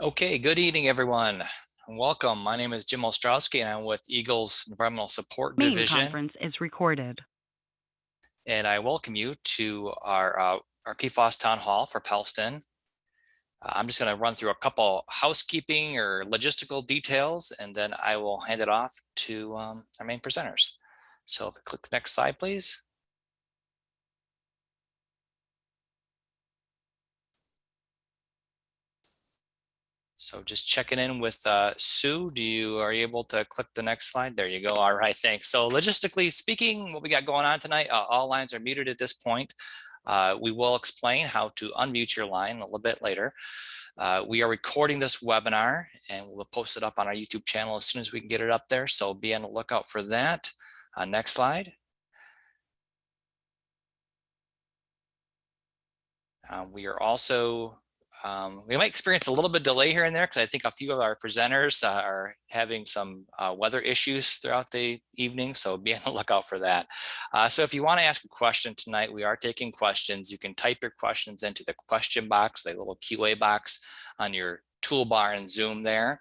Okay, good evening, everyone. Welcome. My name is Jim Ostrowski, and I'm with Eagle's Environmental Support Main Division. conference is recorded. And I welcome you to our PFAS Town Hall for Pellston. I'm just going to run through a couple housekeeping or logistical details, and then I will hand it off to our main presenters. So if we click the next slide, please. So just checking in with Sue. Are you able to click the next slide? There you go. All right, thanks. So logistically speaking, what we got going on tonight, all lines are muted at this point. We will explain how to unmute your line a little bit later. We are recording this webinar and we'll post it up on our YouTube channel as soon as we can get it up there. So be on the lookout for that. Next slide. We are also we might experience a little bit of delay here and there because I think a few of our presenters are having some weather issues throughout the evening, so be on the lookout for that. So if you want to ask a question tonight, we are taking questions. You can type your questions into the question box, the little QA box on your toolbar in Zoom there.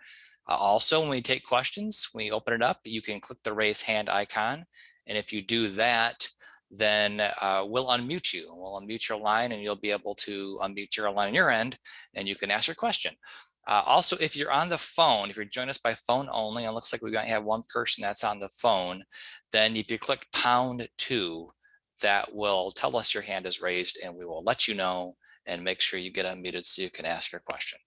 Also, when we take questions, when you open it up, you can click the raise hand icon, and if you do that, then we'll unmute you. We'll unmute your line and you'll be able to unmute your line on your end and you can ask your question. Also, if you're on the phone, if you're joining us by phone only, and it looks like we're going to have one person that's on the phone, then if you click #2, that will tell us your hand is raised and we will let you know and make sure you get unmuted so you can ask your question.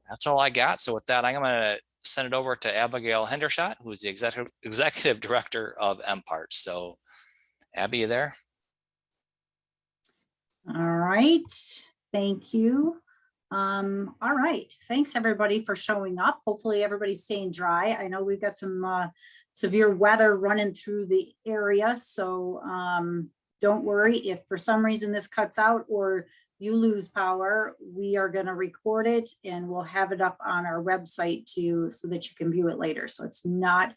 That's all I got. So with that, I'm going to send it over to Abigail Hendershot, who's the executive director of MParts. So Abby, you there? All right, thank you. All right, thanks everybody for showing up. Hopefully everybody's staying dry. I know we've got some severe weather running through the area, so don't worry if for some reason this cuts out or you lose power. We are going to record it and we'll have it up on our website too so that you can view it later. So it's not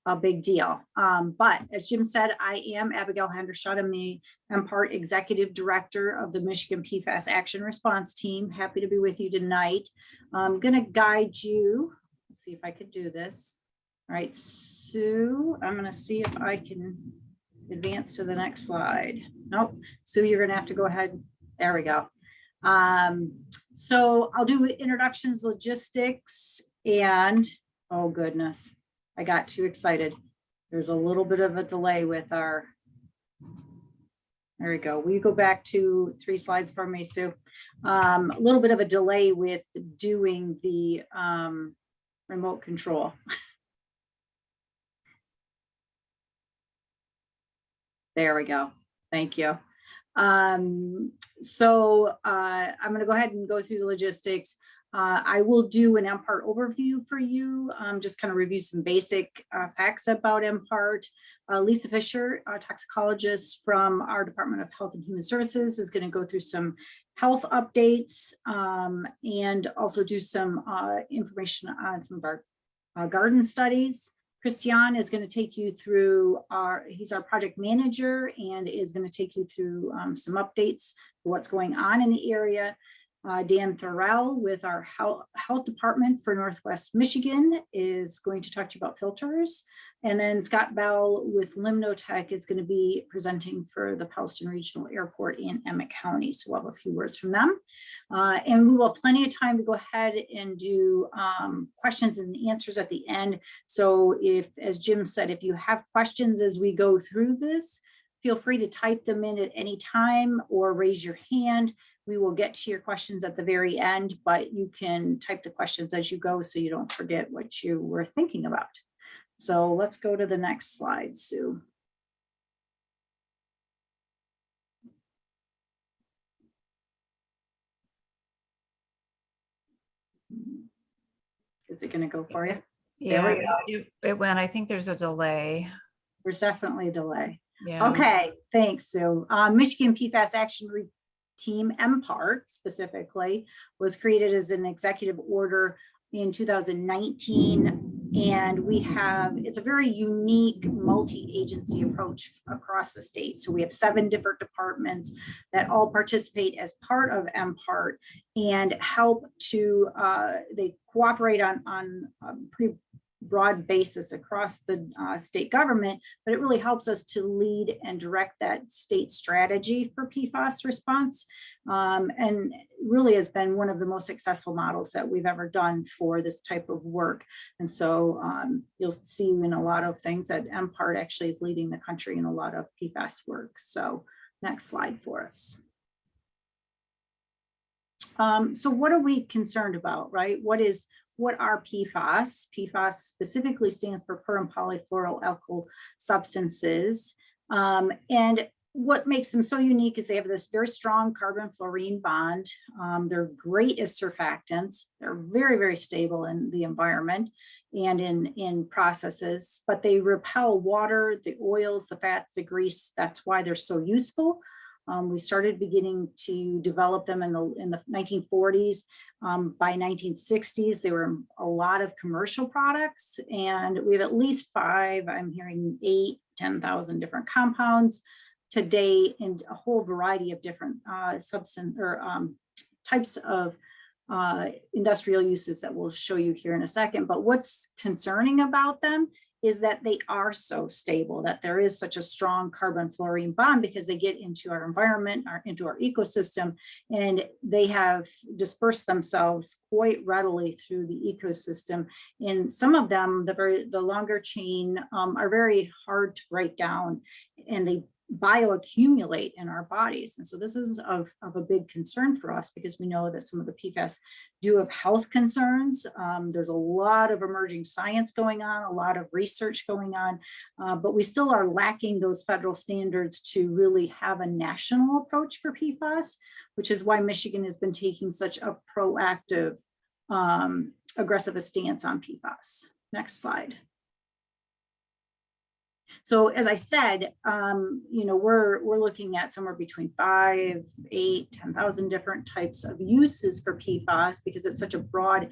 a big deal. But as Jim said, I am Abigail Hendershot. I'm the MPart Executive Director of the Michigan PFAS Action Response Team. Happy to be with you tonight. I'm going to guide you. Let's see if I could do this. All right, Sue, I'm going to see if I can advance to the next slide. Nope, Sue, you're going to have to go ahead. There we go. So I'll do introductions, logistics, and oh goodness. I got too excited. There's a little bit of a delay with our, there we go. Will you go back to 3 slides for me, Sue? A little bit of a delay with doing the remote control. There we go. Thank you. So I'm going to go ahead and go through the logistics. I will do an MPart overview for you, just kind of review some basic facts about MPart. Lisa Fisher, a toxicologist from our Department of Health and Human Services, is going to go through some health updates and also do some information on some of our garden studies. Christian is going to take you through he's our project manager and is going to take you through some updates for what's going on in the area. Dan Thorell with our health department for Northwest Michigan is going to talk to you about filters. And then Scott Bell with Limnotech is going to be presenting for the Pellston Regional Airport in Emmett County. So we'll have a few words from them. And we will have plenty of time to go ahead and do questions and answers at the end. So if, as Jim said, if you have questions as we go through this, feel free to type them in at any time or raise your hand. We will get to your questions at the very end, but you can type the questions as you go so you don't forget what you were thinking about. So let's go to the next slide, Sue. Is it going to go for you? Yeah, it went. I think there's a delay. There's definitely a delay. Yeah. Okay, thanks, Sue. Michigan PFAS Action Team, MPart specifically, was created as an executive order in 2019 And it's a very unique multi-agency approach across the state. So we have 7 different departments that all participate as part of MPART and help to, they cooperate on a pretty broad basis across the state government, but it really helps us to lead and direct that state strategy for PFAS response. And really has been one of the most successful models that we've ever done for this type of work. And so you'll see in a lot of things that MPART actually is leading the country in a lot of PFAS work. So next slide for us. So what are we concerned about, right? What are PFAS? PFAS specifically stands for per and polyfluoroalkyl substances. And what makes them so unique is they have this very strong carbon-fluorine bond. They're great as surfactants. They're very, very stable in the environment and in processes, but they repel water, the oils, the fats, the grease. That's why they're so useful. We started beginning to develop them in the 1940s. By 1960s, they were a lot of commercial products, and we have at least 5, I'm hearing 8, 10,000 different compounds today in a whole variety of different substance or types of industrial uses that we'll show you here in a second. But what's concerning about them is that they are so stable, that there is such a strong carbon-fluorine bond because they get into our environment, into our ecosystem, and they have dispersed themselves quite readily through the ecosystem. And some of them, the longer chain, are very hard to break down, and they bioaccumulate in our bodies. And so this is of a big concern for us because we know that some of the PFAS do have health concerns. There's a lot of emerging science going on, a lot of research going on, but we still are lacking those federal standards to really have a national approach for PFAS, which is why Michigan has been taking such a proactive, aggressive stance on PFAS. Next slide. So as I said, we're looking at somewhere between 5, 8, 10,000 different types of uses for PFAS because it's such a broad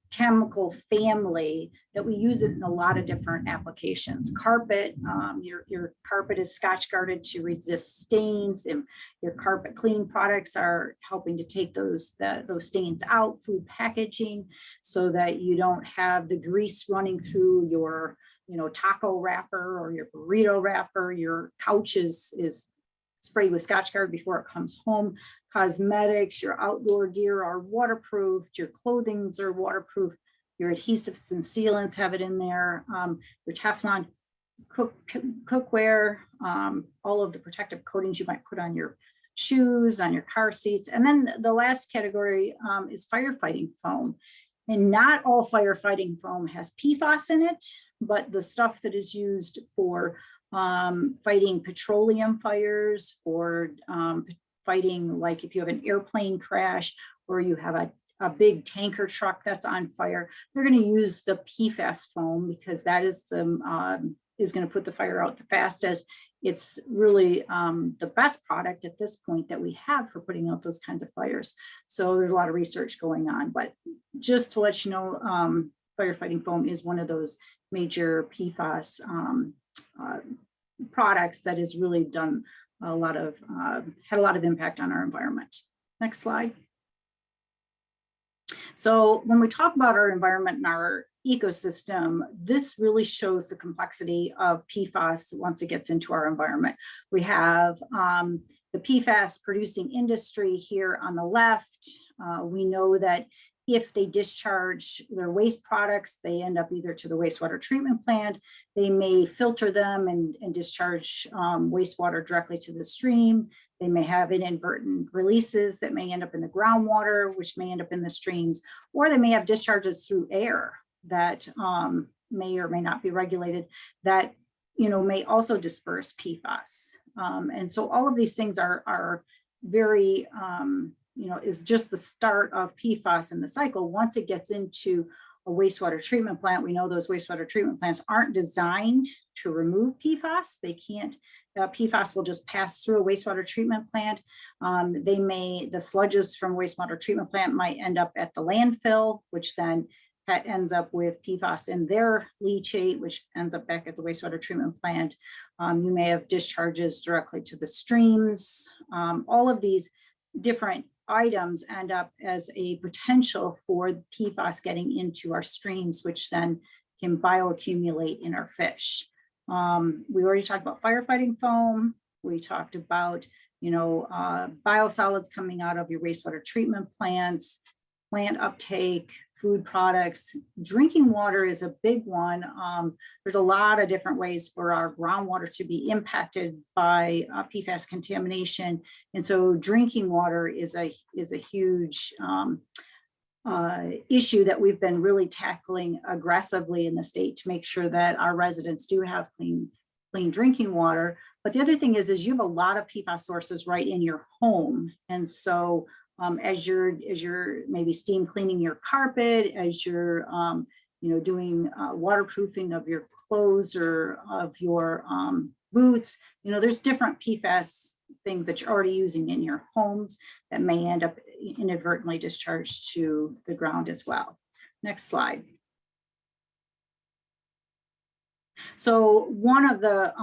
chemical family that we use it in a lot of different applications. Carpet, your carpet is Scotch guarded to resist stains, and your carpet cleaning products are helping to take those stains out. Food packaging, so that you don't have the grease running through your taco wrapper or your burrito wrapper. Your couch is sprayed with Scotch Guard before it comes home. Cosmetics, your outdoor gear are waterproofed. Your clothings are waterproof. Your adhesives and sealants have it in there. Your Teflon cookware, all of the protective coatings you might put on your shoes, on your car seats. And then the last category is firefighting foam. And not all firefighting foam has PFAS in it, but the stuff that is used for fighting petroleum fires, for fighting, like if you have an airplane crash or you have a big tanker truck that's on fire, they're going to use the PFAS foam because that is going to put the fire out the fastest. It's really the best product at this point that we have for putting out those kinds of fires. So there's a lot of research going on, but just to let you know, firefighting foam is one of those major PFAS products that has really done had a lot of impact on our environment. Next slide. So when we talk about our environment and our ecosystem, this really shows the complexity of PFAS once it gets into our environment. We have the PFAS producing industry here on the left. We know that if they discharge their waste products, they end up either to the wastewater treatment plant. They may filter them and discharge wastewater directly to the stream. They may have inadvertent releases that may end up in the groundwater, which may end up in the streams, or they may have discharges through air that may or may not be regulated that may also disperse PFAS. And so all of these things are very is just the start of PFAS in the cycle. Once it gets into a wastewater treatment plant, we know those wastewater treatment plants aren't designed to remove PFAS. They can't. PFAS will just pass through a wastewater treatment plant. The sludges from wastewater treatment plant might end up at the landfill, which then that ends up with PFAS in their leachate, which ends up back at the wastewater treatment plant. You may have discharges directly to the streams. All of these different items end up as a potential for PFAS getting into our streams, which then can bioaccumulate in our fish. We already talked about firefighting foam. We talked about, biosolids coming out of your wastewater treatment plants, plant uptake, food products. Drinking water is a big one. There's a lot of different ways for our groundwater to be impacted by PFAS contamination. And so drinking water is a huge issue that we've been really tackling aggressively in the state to make sure that our residents do have clean drinking water. But the other thing is you have a lot of PFAS sources right in your home. And so as you're maybe steam cleaning your carpet, as you're doing waterproofing of your clothes or of your boots, there's different PFAS things that you're already using in your homes that may end up inadvertently discharged to the ground as well. Next slide. So one of the,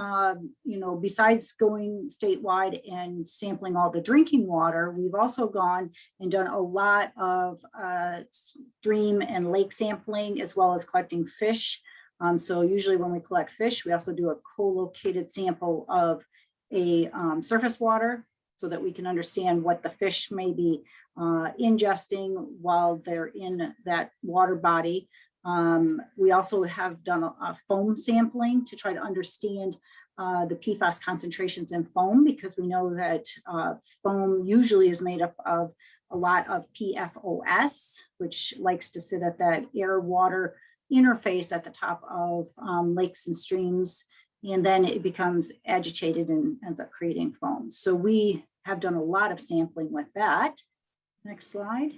besides going statewide and sampling all the drinking water, we've also gone and done a lot of stream and lake sampling, as well as collecting fish. So usually when we collect fish, we also do a co-located sample of a surface water so that we can understand what the fish may be ingesting while they're in that water body. We also have done a foam sampling to try to understand the PFAS concentrations in foam, because we know that foam usually is made up of a lot of PFOS, which likes to sit at that air-water interface at the top of lakes and streams, and then it becomes agitated and ends up creating foam. So we have done a lot of sampling with that. Next slide.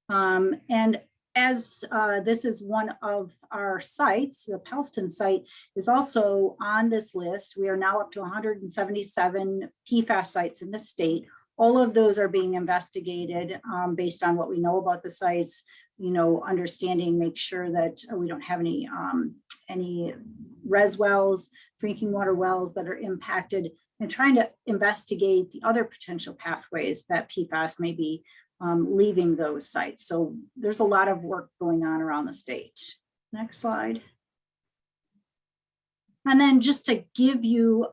And as this is one of our sites, the Pelston site is also on this list. We are now up to 177 PFAS sites in the state. All of those are being investigated based on what we know about the sites, understanding, make sure that we don't have any res wells, drinking water wells that are impacted, and trying to investigate the other potential pathways that PFAS may be leaving those sites. So there's a lot of work going on around the state. Next slide. And then just to give you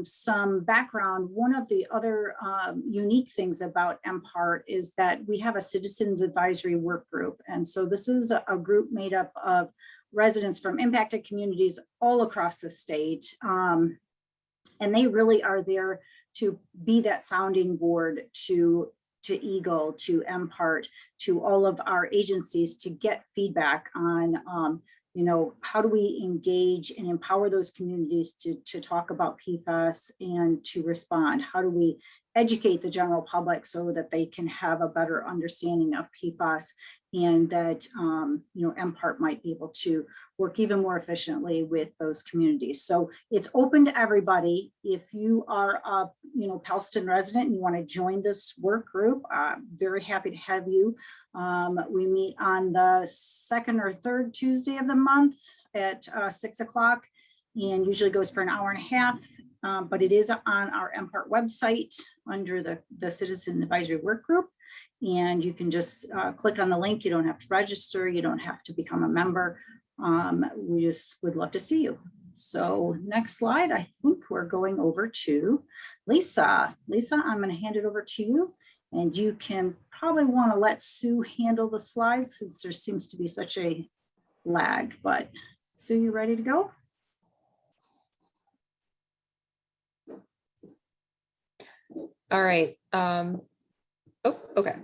some background, one of the other unique things about MPART is that we have a citizens advisory work group. And so this is a group made up of residents from impacted communities all across the state. And they really are there to be that sounding board to EGLE, to MPART, to all of our agencies to get feedback on, how do we engage and empower those communities to talk about PFAS and to respond? How do we educate the general public so that they can have a better understanding of PFAS, and that MPART might be able to work even more efficiently with those communities. So it's open to everybody. If you are a Pellston resident and you want to join this work group, very happy to have you. We meet on the second or third Tuesday of the month at 6 o'clock, and usually goes for an hour and a half. But it is on our MPART website under the Citizen Advisory Work Group. And you can just click on the link. You don't have to register. You don't have to become a member. We just would love to see you. So next slide, I think we're going over to Lisa. Lisa, I'm going to hand it over to you. And you can probably want to let Sue handle the slides since there seems to be such a lag. But Sue, you ready to go? All right. Okay.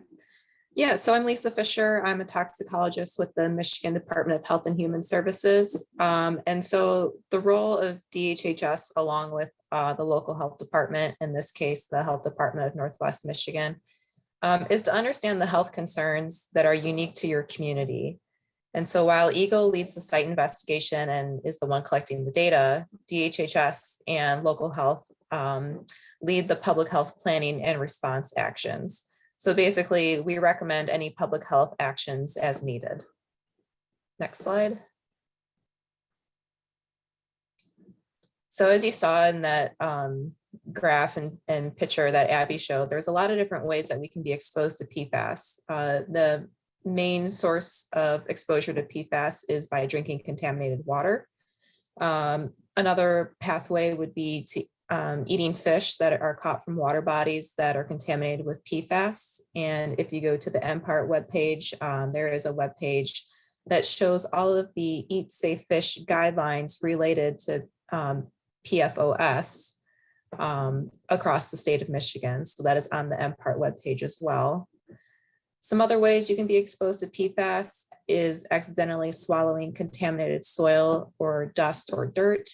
Yeah, so I'm Lisa Fisher. I'm a toxicologist with the Michigan Department of Health and Human Services. And so the role of DHHS, along with the local health department, in this case, the Health Department of Northwest Michigan, is to understand the health concerns that are unique to your community. And so while EGLE leads the site investigation and is the one collecting the data, DHHS and local health lead the public health planning and response actions. So basically, we recommend any public health actions as needed. Next slide. So as you saw in that graph and picture that Abby showed, there's a lot of different ways that we can be exposed to PFAS. The main source of exposure to PFAS is by drinking contaminated water. Another pathway would be to eating fish that are caught from water bodies that are contaminated with PFAS. And if you go to the MPART webpage, there is a webpage that shows all of the Eat Safe Fish guidelines related to PFOS across the state of Michigan. So that is on the MPART webpage as well. Some other ways you can be exposed to PFAS is accidentally swallowing contaminated soil or dust or dirt,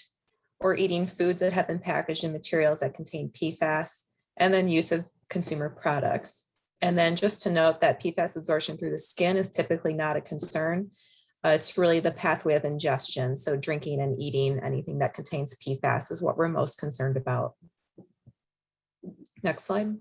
or eating foods that have been packaged in materials that contain PFAS, and then use of consumer products. And then just to note that PFAS absorption through the skin is typically not a concern. It's really the pathway of ingestion. So drinking and eating anything that contains PFAS is what we're most concerned about. Next slide.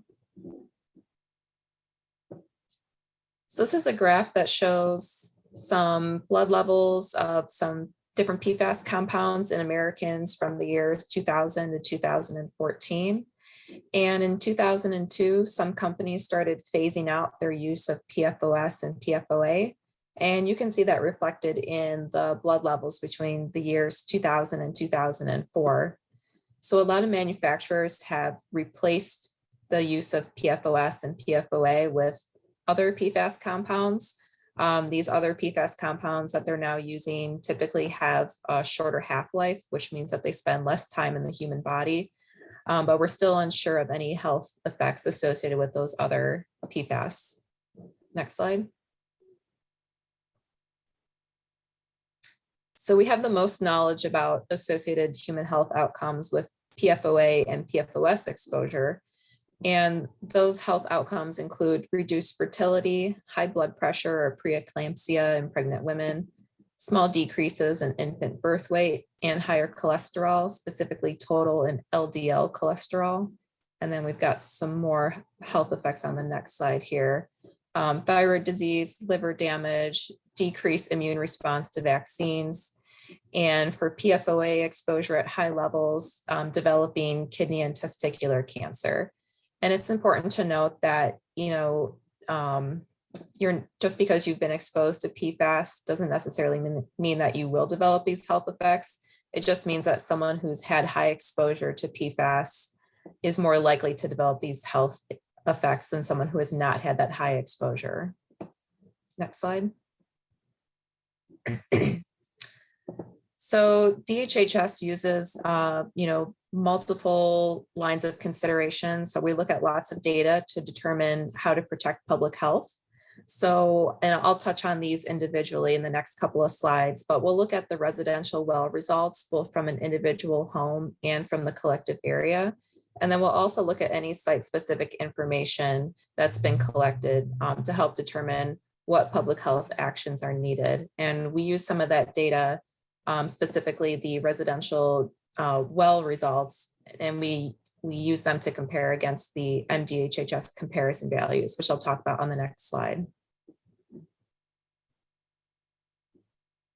So this is a graph that shows some blood levels of some different PFAS compounds in Americans from the years 2000 to 2014. And in 2002, some companies started phasing out their use of PFOS and PFOA. And you can see that reflected in the blood levels between the years 2000 and 2004. So a lot of manufacturers have replaced the use of PFOS and PFOA with other PFAS compounds. These other PFAS compounds that they're now using typically have a shorter half-life, which means that they spend less time in the human body. But we're still unsure of any health effects associated with those other PFAS. Next slide. So we have the most knowledge about associated human health outcomes with PFOA and PFOS exposure. And those health outcomes include reduced fertility, high blood pressure or preeclampsia in pregnant women, small decreases in infant birth weight, and higher cholesterol, specifically total and LDL cholesterol. And then we've got some more health effects on the next slide here. Thyroid disease, liver damage, decreased immune response to vaccines, and for PFOA exposure at high levels, developing kidney and testicular cancer. And it's important to note that, you're just because you've been exposed to PFAS doesn't necessarily mean that you will develop these health effects. It just means that someone who's had high exposure to PFAS is more likely to develop these health effects than someone who has not had that high exposure. Next slide. So DHHS uses, multiple lines of consideration. So we look at lots of data to determine how to protect public health. So, and I'll touch on these individually in the next couple of slides, but we'll look at the residential well results, both from an individual home and from the collective area. And then we'll also look at any site-specific information that's been collected to help determine what public health actions are needed. And we use some of that data, specifically the residential well results, and we use them to compare against the Mdhhs comparison values, which I'll talk about on the next slide.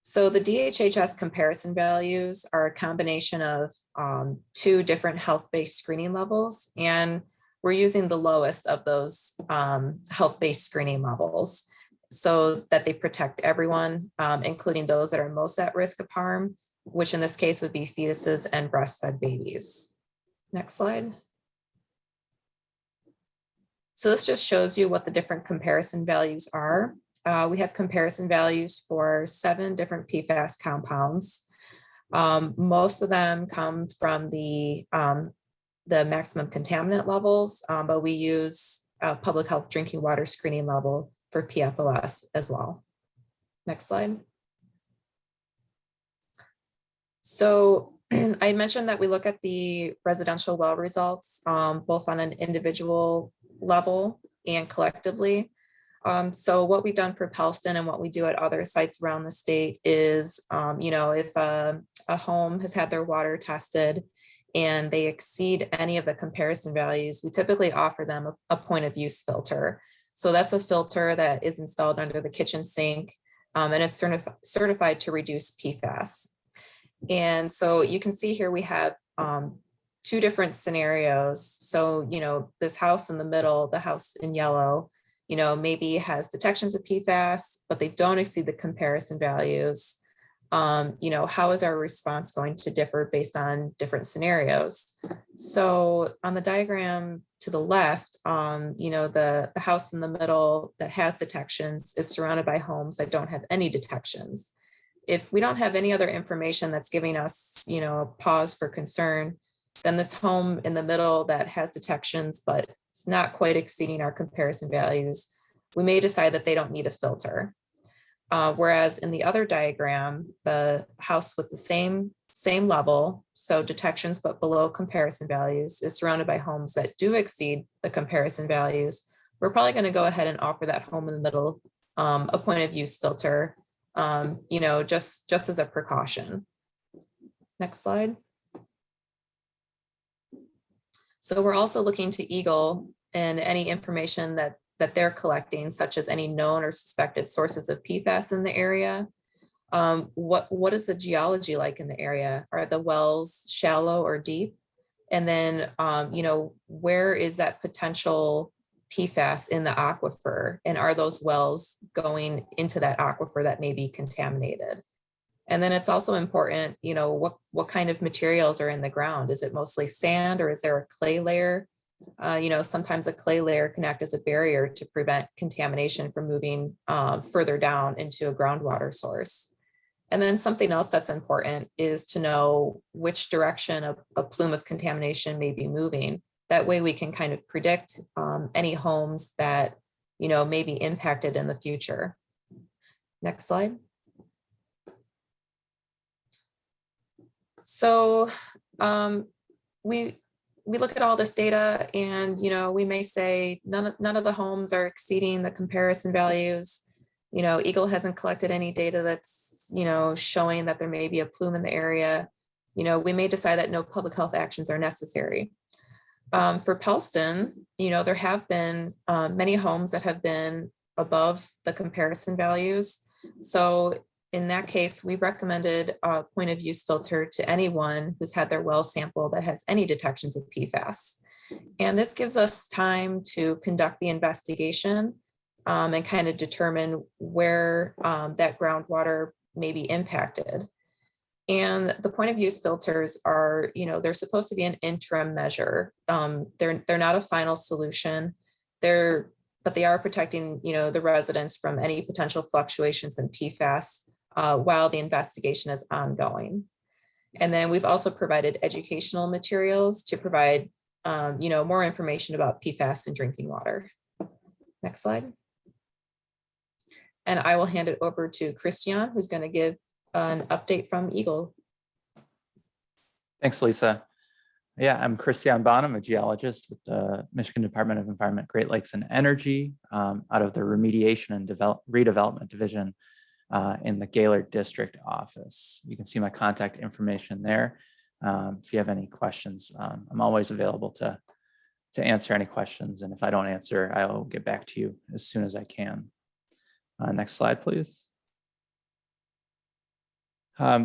So the DHHS comparison values are a combination of two different health-based screening levels, and we're using the lowest of those health-based screening levels so that they protect everyone, including those that are most at risk of harm, which in this case would be fetuses and breastfed babies. Next slide. So this just shows you what the different comparison values are. We have comparison values for 7 different PFAS compounds. Most of them come from the maximum contaminant levels, but we use a public health drinking water screening level for PFOS as well. Next slide. So I mentioned that we look at the residential well results, both on an individual level and collectively. So what we've done for Pelston and what we do at other sites around the state is, if a home has had their water tested and they exceed any of the comparison values, we typically offer them a point of use filter. So that's a filter that is installed under the kitchen sink, and it's certified to reduce PFAS. And so you can see here we have two different scenarios. So, this house in the middle, the house in yellow, maybe has detections of PFAS, but they don't exceed the comparison values. How is our response going to differ based on different scenarios? So on the diagram to the left, the house in the middle that has detections is surrounded by homes that don't have any detections. If we don't have any other information that's giving us, a pause for concern, then this home in the middle that has detections, but it's not quite exceeding our comparison values, we may decide that they don't need a filter. Whereas in the other diagram, the house with the same level, so detections but below comparison values, is surrounded by homes that do exceed the comparison values. We're probably going to go ahead and offer that home in the middle a point of use filter, just as a precaution. Next slide. So we're also looking to Eagle and any information that they're collecting, such as any known or suspected sources of PFAS in the area. What is the geology like in the area? Are the wells shallow or deep? And then, where is that potential PFAS in the aquifer? And are those wells going into that aquifer that may be contaminated? And then it's also important, what kind of materials are in the ground? Is it mostly sand, or is there a clay layer? Sometimes a clay layer can act as a barrier to prevent contamination from moving further down into a groundwater source. And then something else that's important is to know which direction a plume of contamination may be moving. That way we can kind of predict any homes that, may be impacted in the future. Next slide. So we look at all this data, and we may say none of the homes are exceeding the comparison values. Eagle hasn't collected any data that's showing that there may be a plume in the area. We may decide that no public health actions are necessary. For Pellston, there have been many homes that have been above the comparison values. So in that case, we recommended a point of use filter to anyone who's had their well sample that has any detections of PFAS. And this gives us time to conduct the investigation and kind of determine where that groundwater may be impacted. And the point of use filters are, they're supposed to be an interim measure. They're not a final solution. But they are protecting, the residents from any potential fluctuations in PFAS while the investigation is ongoing. And then we've also provided educational materials to provide, more information about PFAS in drinking water. Next slide. And I will hand it over to Christian, who's going to give an update from Eagle. Thanks, Lisa. Yeah, I'm Christian Bonham, a geologist with the Michigan Department of Environment, Great Lakes and Energy, out of the Remediation and Redevelopment Division in the Gaylord District office. You can see my contact information there. If you have any questions, I'm always available to answer any questions. And if I don't answer, I'll get back to you as soon as I can. Next slide, please.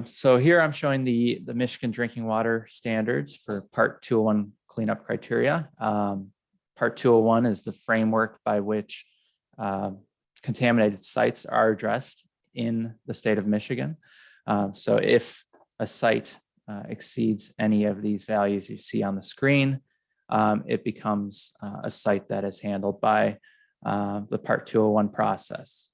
So here I'm showing the Michigan drinking water standards for Part 201 cleanup criteria. Part 201 is the framework by which contaminated sites are addressed in the state of Michigan. So if a site exceeds any of these values you see on the screen, it becomes a site that is handled by the Part 201 process.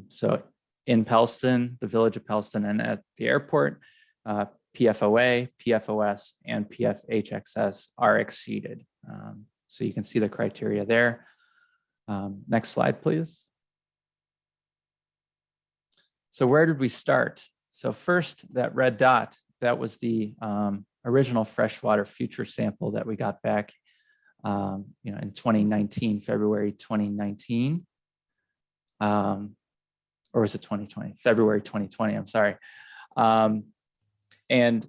So in Pelston, the village of Pelston, and at the airport, PFOA, PFOS, and PFHXS are exceeded. So you can see the criteria there. Next slide, please. So where did we start? So first, that red dot, that was the original freshwater future sample that we got back in 2019, February 2019. Or was it 2020? February 2020, I'm sorry. And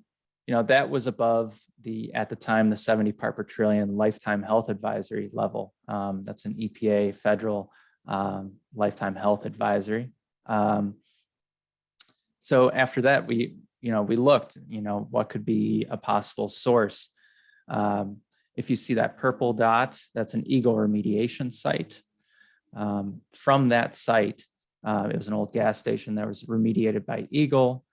that was above at the time, the 70 part per trillion lifetime health advisory level. That's an EPA federal lifetime health advisory. So after that, we looked, what could be a possible source. If you see that purple dot, that's an Eagle remediation site. From that site, it was an old gas station that was remediated by Eagle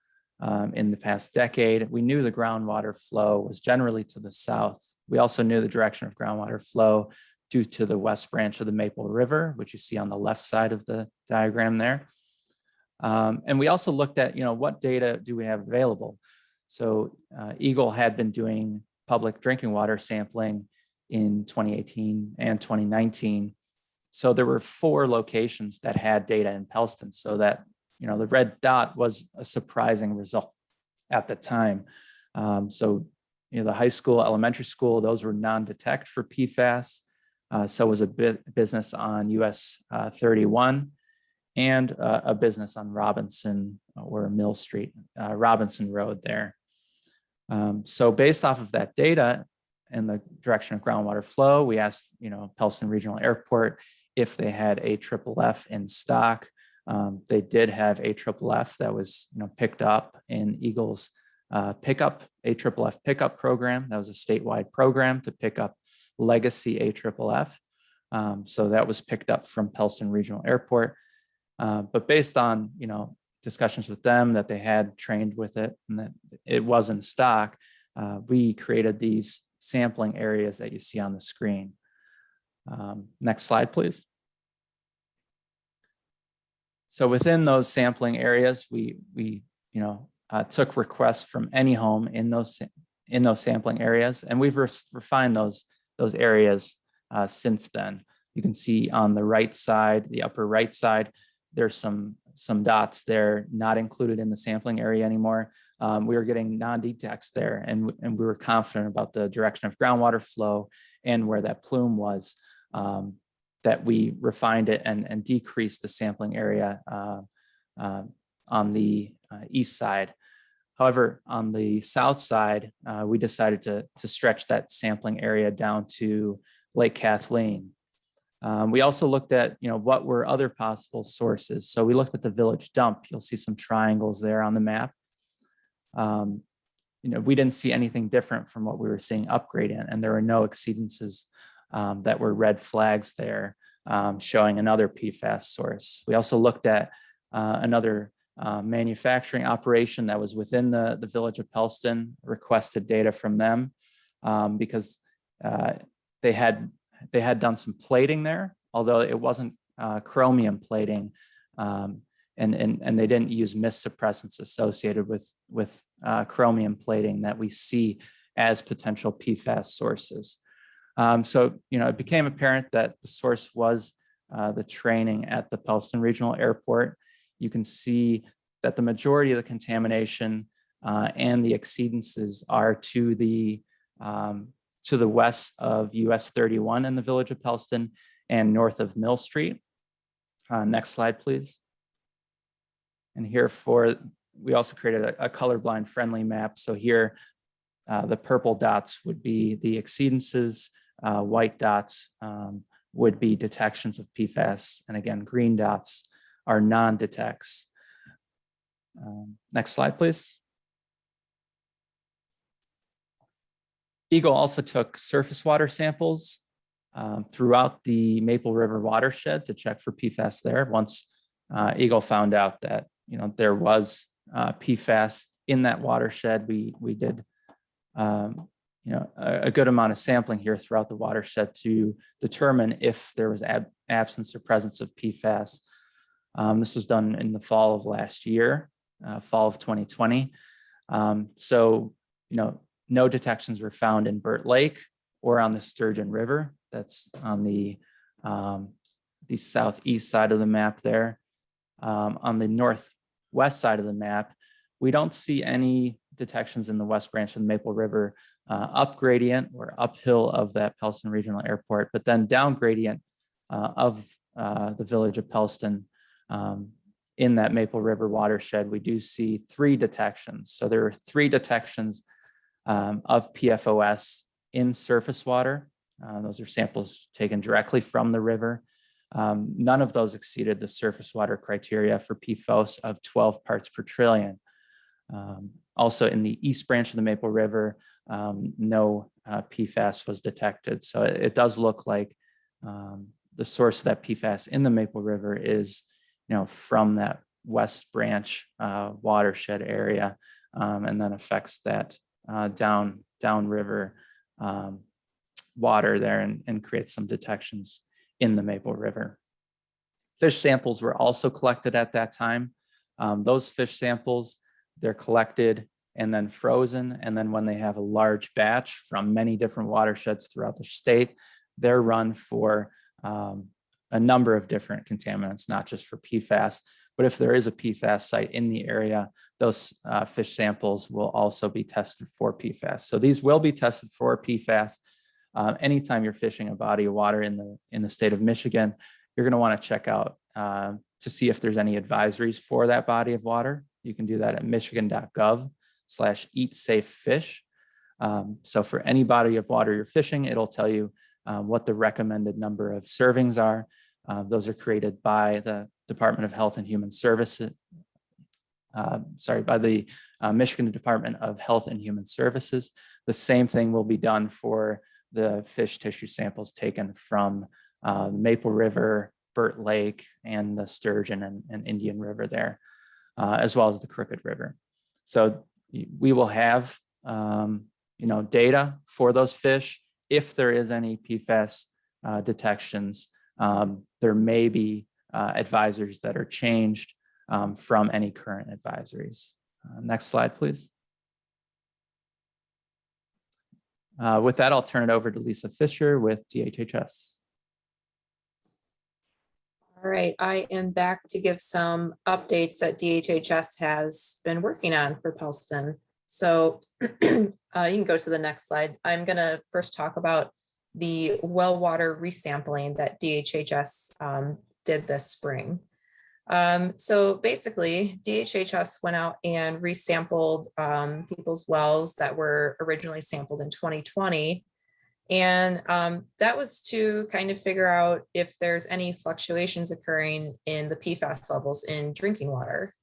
in the past decade. We knew the groundwater flow was generally to the south. We also knew the direction of groundwater flow due to the west branch of the Maple River, which you see on the left side of the diagram there. And we also looked at, what data do we have available? So Eagle had been doing public drinking water sampling in 2018 and 2019. So there were 4 locations that had data in Pellston. So that, the red dot was a surprising result at the time. So, the high school, elementary school, those were non-detect for PFAS. So was a business on US 31 and a business on Robinson or Mill Street, Robinson Road there. So based off of that data and the direction of groundwater flow, we asked, Pellston Regional Airport if they had AFFF in stock. They did have AFFF that was, picked up in Eagle's AFFF pickup program. That was a statewide program to pick up legacy AFFF. So that was picked up from Pellston Regional Airport. But based on, discussions with them that they had trained with it and that it was in stock, we created these sampling areas that you see on the screen. Next slide, please. So within those sampling areas, we took requests from any home in those sampling areas, and we've refined those areas since then. You can see on the right side, the upper right side, there's some dots there not included in the sampling area anymore. We were getting non-detects there, and we were confident about the direction of groundwater flow and where that plume was, that we refined it and decreased the sampling area on the east side. However, on the south side, we decided to stretch that sampling area down to Lake Kathleen. We also looked at, what were other possible sources. So we looked at the village dump. You'll see some triangles there on the map. We didn't see anything different from what we were seeing up gradient, and there were no exceedances that were red flags there, showing another PFAS source. We also looked at another manufacturing operation that was within the village of Pellston, requested data from them because they had done some plating there, although it wasn't chromium plating, and they didn't use mist suppressants associated with chromium plating that we see as potential PFAS sources. So, it became apparent that the source was the training at the Pellston Regional Airport. You can see that the majority of the contamination and the exceedances are to the west of US 31 in the village of Pellston and north of Mill Street. Next slide, please. And here we also created a colorblind friendly map. So here, the purple dots would be the exceedances, white dots would be detections of PFAS, and again, green dots are non-detects. Next slide, please. Eagle also took surface water samples throughout the Maple River watershed to check for PFAS there. Once Eagle found out that there was PFAS in that watershed, we did a good amount of sampling here throughout the watershed to determine if there was absence or presence of PFAS. This was done in the fall of last year, fall of 2020. So, no detections were found in Burt Lake or on the Sturgeon River. That's on the southeast side of the map there. On the northwest side of the map, we don't see any detections in the west branch of the Maple River up gradient or uphill of that Pellston Regional Airport, but then down gradient of the village of Pellston in that Maple River watershed, we do see 3 detections. So there are 3 detections of PFOS in surface water. Those are samples taken directly from the river. None of those exceeded the surface water criteria for PFOS of 12 parts per trillion. Also in the east branch of the Maple River, no PFAS was detected. So it does look like the source of that PFAS in the Maple River is, from that west branch watershed area, and then affects that downriver water there and creates some detections in the Maple River. Fish samples were also collected at that time. Those fish samples, they're collected and then frozen. And then when they have a large batch from many different watersheds throughout the state, they're run for a number of different contaminants, not just for PFAS, but if there is a PFAS site in the area, those fish samples will also be tested for PFAS. So these will be tested for PFAS. Anytime you're fishing a body of water in the state of Michigan, you're going to want to check out to see if there's any advisories for that body of water. You can do that at michigan.gov/eatsafefish. So for any body of water you're fishing, it'll tell you what the recommended number of servings are. Those are created by the Department of Health and Human Services, by the Michigan Department of Health and Human Services. The same thing will be done for the fish tissue samples taken from Maple River, Burt Lake, and the Sturgeon and Indian River there, as well as the Crooked River. So we will have data for those fish. If there is any PFAS detections, there may be advisories that are changed from any current advisories. Next slide, please. With that, I'll turn it over to Lisa Fisher with DHHS. All right, I am back to give some updates that DHHS has been working on for Pelston. So you can go to the next slide. I'm going to first talk about the well water resampling that DHHS did this spring. So basically, DHHS went out and resampled people's wells that were originally sampled in 2020. And that was to kind of figure out if there's any fluctuations occurring in the PFAS levels in drinking water.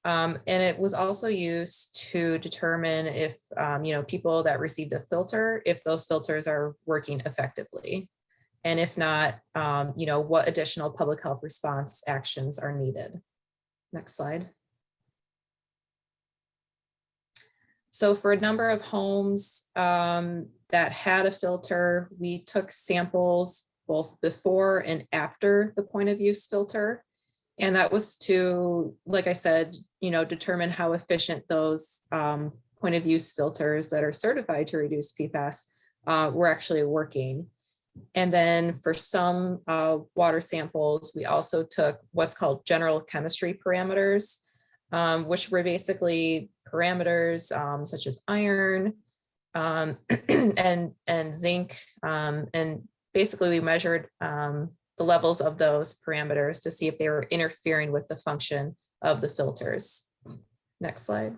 And it was also used to determine if, people that received a filter, if those filters are working effectively. And if not, what additional public health response actions are needed. Next slide. So for a number of homes that had a filter, we took samples both before and after the point of use filter. And that was to, like I said, determine how efficient those point of use filters that are certified to reduce PFAS were actually working. And then for some water samples, we also took what's called general chemistry parameters, which were basically parameters such as iron and zinc. And basically we measured the levels of those parameters to see if they were interfering with the function of the filters. Next slide.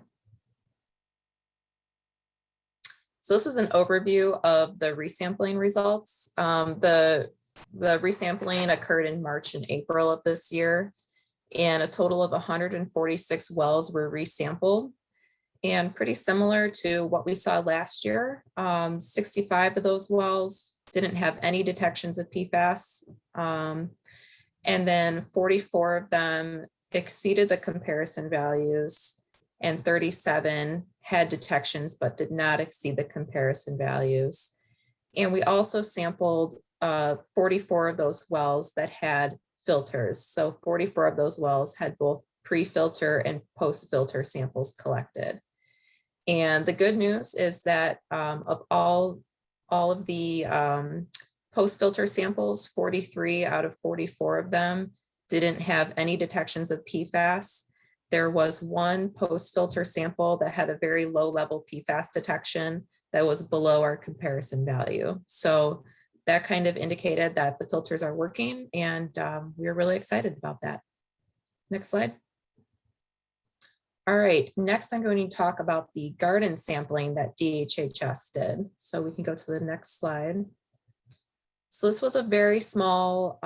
So this is an overview of the resampling results. The resampling occurred in March and April of this year, and a total of 146 wells were resampled. And pretty similar to what we saw last year, 65 of those wells didn't have any detections of PFAS. And then 44 of them exceeded the comparison values, and 37 had detections but did not exceed the comparison values. And we also sampled 44 of those wells that had filters. So 44 of those wells had both pre-filter and post-filter samples collected. And the good news is that of all of the post-filter samples, 43 out of 44 of them didn't have any detections of PFAS. There was one post-filter sample that had a very low level PFAS detection that was below our comparison value. So that kind of indicated that the filters are working, and we're really excited about that. Next slide. All right, next I'm going to talk about the garden sampling that DHHS did. So we can go to the next slide. So this was a very small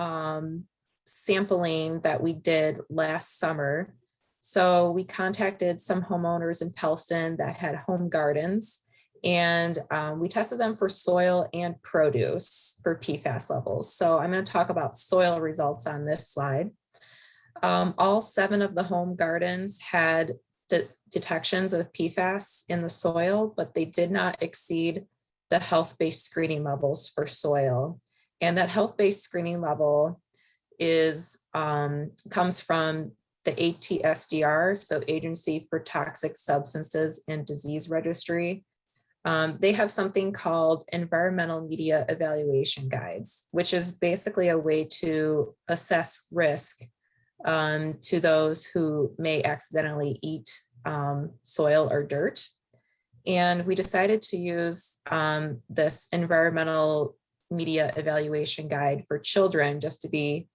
sampling that we did last summer. So we contacted some homeowners in Pellston that had home gardens, and we tested them for soil and produce for PFAS levels. So I'm going to talk about soil results on this slide. All 7 of the home gardens had detections of PFAS in the soil, but they did not exceed the health-based screening levels for soil. And that health-based screening level is comes from the ATSDR, so Agency for Toxic Substances and Disease Registry. They have something called environmental media evaluation guides, which is basically a way to assess risk to those who may accidentally eat soil or dirt. And we decided to use this environmental media evaluation guide for children just to be,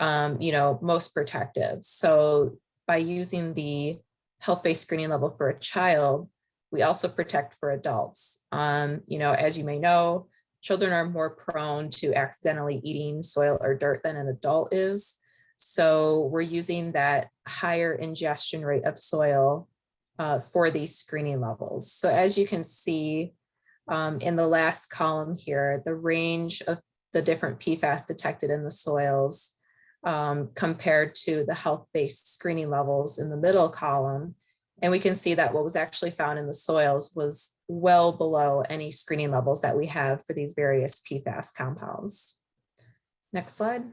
most protective. So by using the health-based screening level for a child, we also protect for adults. As you may know, children are more prone to accidentally eating soil or dirt than an adult is. So we're using that higher ingestion rate of soil for these screening levels. So as you can see in the last column here, the range of the different PFAS detected in the soils compared to the health-based screening levels in the middle column. And we can see that what was actually found in the soils was well below any screening levels that we have for these various PFAS compounds. Next slide.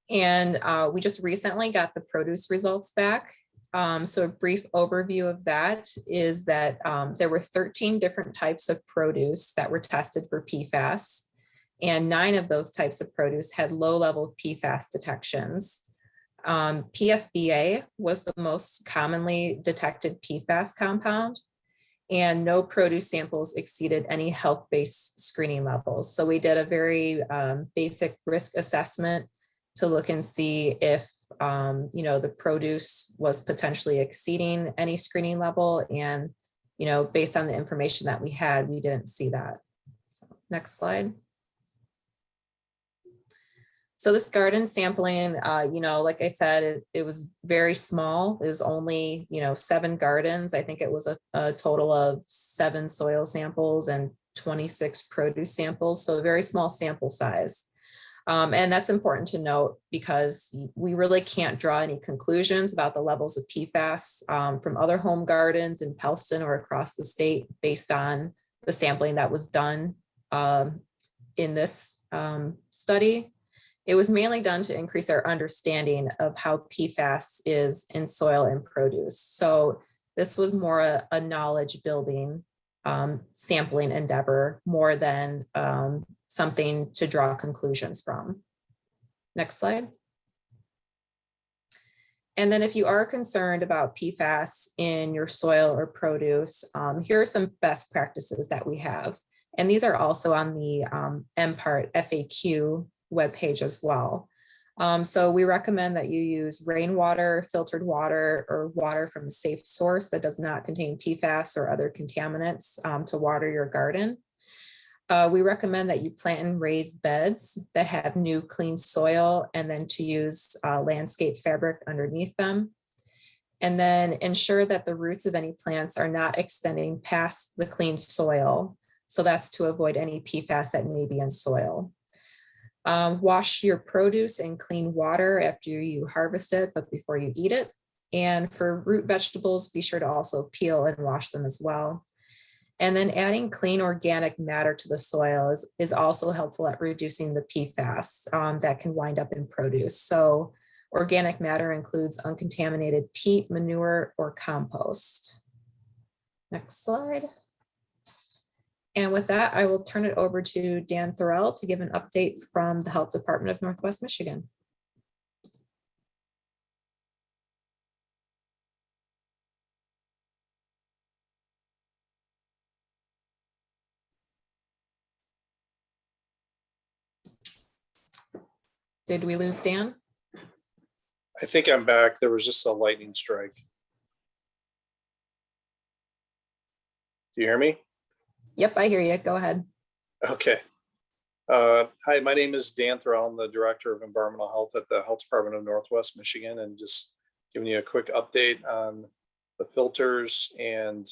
And we just recently got the produce results back. So a brief overview of that is that there were 13 different types of produce that were tested for PFAS, and 9 of those types of produce had low-level PFAS detections. PFBA was the most commonly detected PFAS compound, and no produce samples exceeded any health-based screening levels. So we did a very basic risk assessment to look and see if the produce was potentially exceeding any screening level. And, based on the information that we had, we didn't see that. So, next slide. So this garden sampling, like I said, it was very small. It was only, 7 gardens. I think it was a total of 7 soil samples and 26 produce samples. So a very small sample size. And that's important to note because we really can't draw any conclusions about the levels of PFAS from other home gardens in Pelston or across the state based on the sampling that was done in this study. It was mainly done to increase our understanding of how PFAS is in soil and produce. So this was more a knowledge building sampling endeavor more than something to draw conclusions from. Next slide. And then if you are concerned about PFAS in your soil or produce, here are some best practices that we have. And these are also on the MPART FAQ webpage as well. So we recommend that you use rainwater, filtered water, or water from a safe source that does not contain PFAS or other contaminants to water your garden. We recommend that you plant in raised beds that have new clean soil and then to use landscape fabric underneath them. And then ensure that the roots of any plants are not extending past the clean soil. So that's to avoid any PFAS that may be in soil. Wash your produce in clean water after you harvest it, but before you eat it. And for root vegetables, be sure to also peel and wash them as well. And then adding clean organic matter to the soil is also helpful at reducing the PFAS that can wind up in produce. So organic matter includes uncontaminated peat, manure, or compost. Next slide. And with that, I will turn it over to Dan Thorell to give an update from the Health Department of Northwest Michigan. Did we lose Dan? I think I'm back. There was just a lightning strike. Do you hear me? Yep, I hear you. Go ahead. Okay. Hi, my name is Dan Thrall. I'm the Director of Environmental Health at the Health Department of Northwest Michigan, and just giving you a quick update on the filters and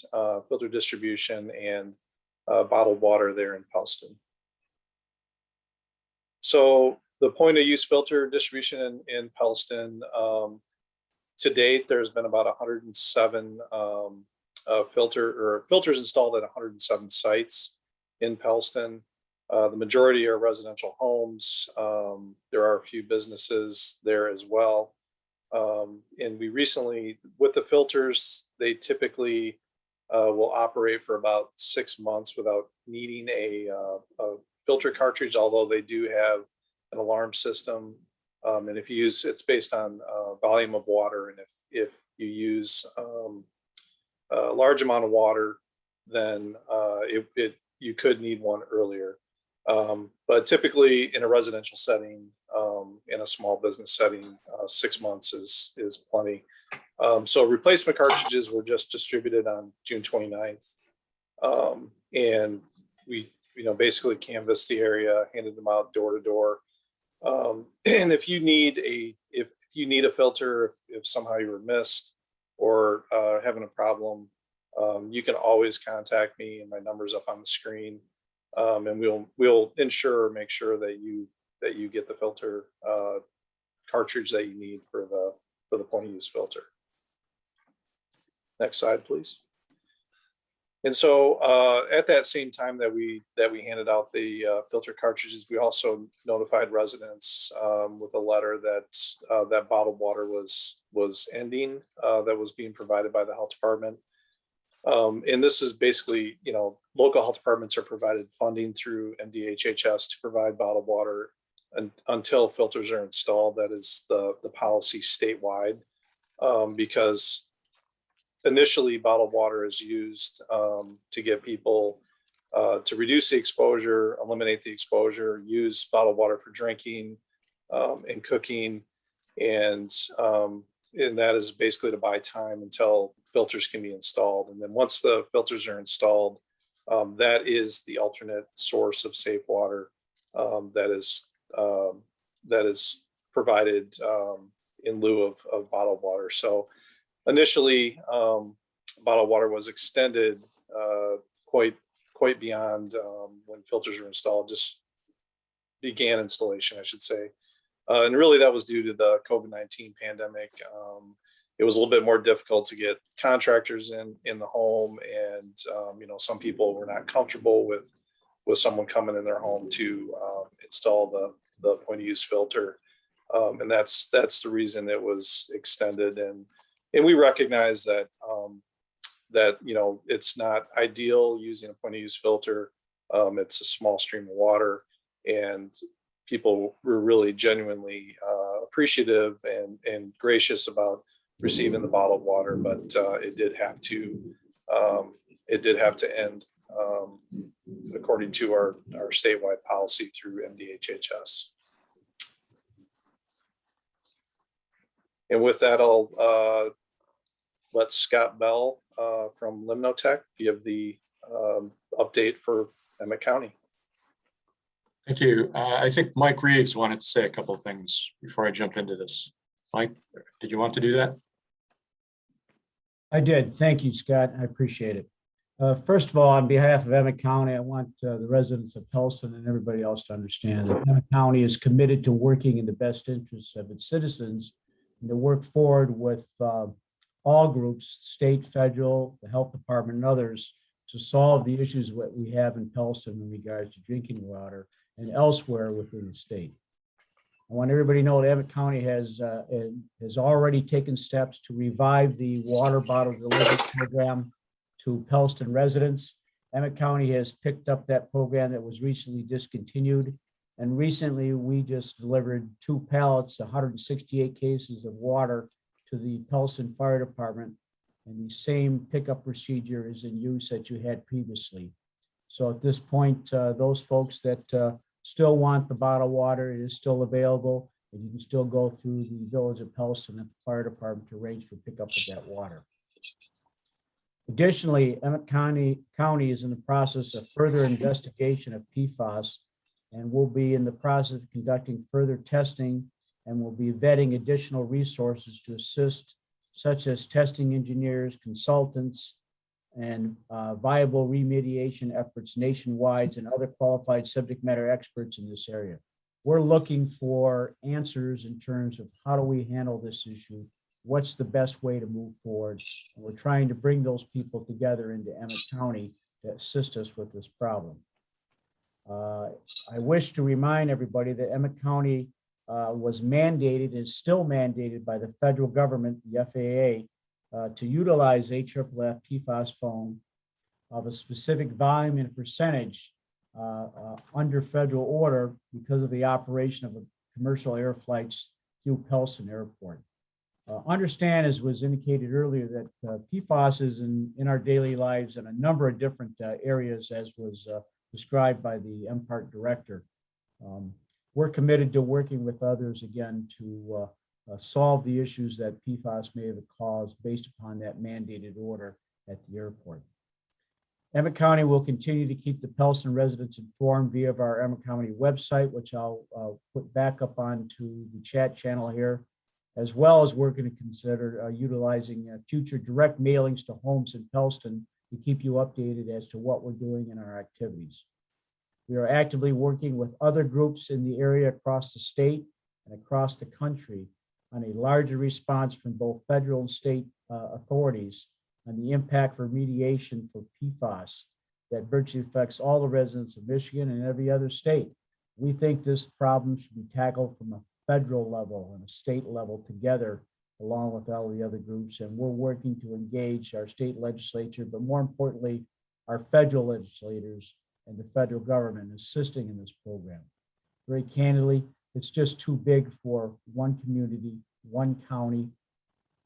filter distribution and bottled water there in Pelston. So the point of use filter distribution in Pelston, to date, there's been about 107 filters installed at 107 sites in Pelston. The majority are residential homes. There are a few businesses there as well. And we recently, with the filters, they typically will operate for about 6 months without needing a filter cartridge, although they do have an alarm system. And if you use, it's based on volume of water. And if you use a large amount of water, then you could need one earlier. But typically in a residential setting, in a small business setting, 6 months is plenty. So replacement cartridges were just distributed on June 29th. And we, basically canvassed the area, handed them out door to door. And if you need a filter, if somehow you were missed or having a problem, you can always contact me, and my number's up on the screen. And we'll make sure that you get the filter cartridge that you need for the point of use filter. Next slide, please. And so at that same time that we handed out the filter cartridges, we also notified residents with a letter that bottled water was ending, that was being provided by the health department. And this is basically, local health departments are provided funding through Mdhhs to provide bottled water until filters are installed. That is the policy statewide, because initially bottled water is used to get people to reduce the exposure, eliminate the exposure, use bottled water for drinking and cooking. And that is basically to buy time until filters can be installed. And then once the filters are installed, that is the alternate source of safe water that is provided in lieu of bottled water. So initially, bottled water was extended quite beyond when filters were installed, just began installation, I should say. And really that was due to the COVID-19 pandemic. It was a little bit more difficult to get contractors in the home, and some people were not comfortable with someone coming in their home to install the point of use filter, and that's the reason it was extended. And we recognize that it's not ideal using a point of use filter. It's a small stream of water, and people were really genuinely appreciative and gracious about receiving the bottled water, but it did have to end according to our statewide policy through Mdhhs. And with that, I'll let Scott Bell from Limnotech give the update for Emmett County. Thank you. I think Mike Reeves wanted to say a couple of things before I jump into this. Mike, did you want to do that? I did. Thank you, Scott. I appreciate it. First of all, on behalf of Emmett County, I want the residents of Pelston and everybody else to understand that Emmett County is committed to working in the best interests of its citizens and to work forward with all groups, state, federal, the health department, and others to solve the issues that we have in Pelston in regards to drinking water and elsewhere within the state. I want everybody to know that Emmett County has already taken steps to revive the water bottle delivery program to Pelston residents. Emmett County has picked up that program that was recently discontinued. And recently we just delivered 2 pallets, 168 cases of water to the Pelston Fire Department. And the same pickup procedure is in use that you had previously. So at this point, those folks that still want the bottled water, it is still available. And you can still go through the village of Pellston and the fire department to arrange for pickup of that water. Additionally, Emmett County is in the process of further investigation of PFAS and will be in the process of conducting further testing and will be vetting additional resources to assist, such as testing engineers, consultants, and viable remediation efforts nationwide and other qualified subject matter experts in this area. We're looking for answers in terms of how do we handle this issue? What's the best way to move forward? And we're trying to bring those people together into Emmett County to assist us with this problem. I wish to remind everybody that Emmett County was mandated, is still mandated by the federal government, the FAA, to utilize AFFF PFAS foam of a specific volume and percentage under federal order because of the operation of commercial air flights through Pellston Airport. Understand, as was indicated earlier, that PFAS is in our daily lives in a number of different areas, as was described by the MPART director. We're committed to working with others again to solve the issues that PFAS may have caused based upon that mandated order at the airport. Emmett County will continue to keep the Pelston residents informed via our Emmett County website, which I'll put back up onto the chat channel here, as well as we're going to consider utilizing future direct mailings to homes in Pelston to keep you updated as to what we're doing in our activities. We are actively working with other groups in the area across the state and across the country on a larger response from both federal and state authorities on the impact for remediation for PFAS that virtually affects all the residents of Michigan and every other state. We think this problem should be tackled from a federal level and a state level together, along with all the other groups. And we're working to engage our state legislature, but more importantly, our federal legislators and the federal government assisting in this program. Very candidly, it's just too big for one community, one county,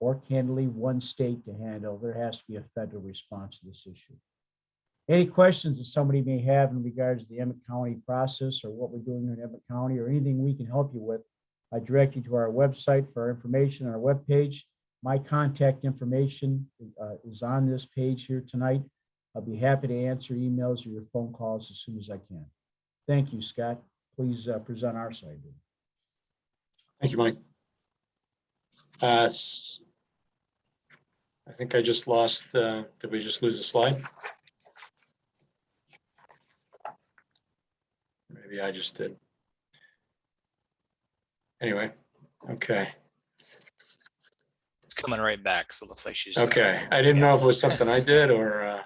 or candidly, one state to handle. There has to be a federal response to this issue. Any questions that somebody may have in regards to the Emmett County process or what we're doing in Emmett County or anything we can help you with, I direct you to our website for our information on our webpage. My contact information is on this page here tonight. I'll be happy to answer emails or your phone calls as soon as I can. Thank you, Scott. Please present our side. Thank you, Mike. I think I just lost, did we just lose the slide? Maybe I just did. Anyway, okay. It's coming right back, so it looks like she's Okay, I didn't know if it was something I did or,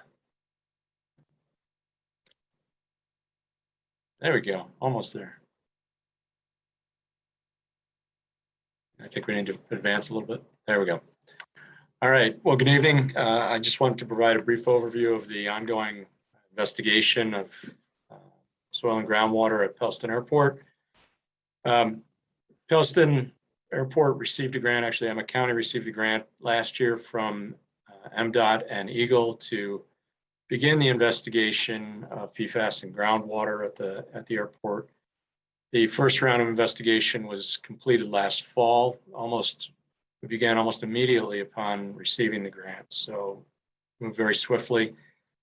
there we go, almost there. I think we need to advance a little bit. There we go. All right, well, good evening. I just wanted to provide a brief overview of the ongoing investigation of soil and groundwater at Pellston Airport. Pellston Airport received a grant, actually Emmett County received a grant last year from MDOT and Eagle to begin the investigation of PFAS and groundwater at the airport. The first round of investigation was completed last fall. We began almost immediately upon receiving the grant, so moved very swiftly.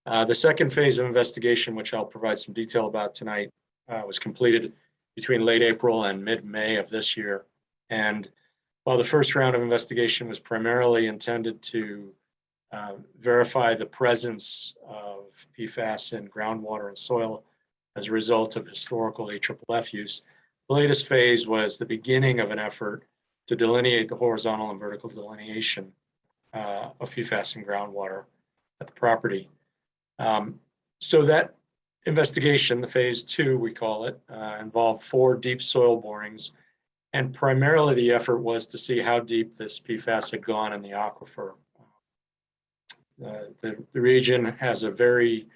The second phase of investigation, which I'll provide some detail about tonight, was completed between late April and mid-May of this year. And while the first round of investigation was primarily intended to verify the presence of PFAS in groundwater and soil as a result of historical AFFF use, the latest phase was the beginning of an effort to delineate the horizontal and vertical delineation of PFAS and groundwater at the property. So that investigation, the phase 2, we call it, involved 4 deep soil borings. And primarily the effort was to see how deep this PFAS had gone in the aquifer. The region has a very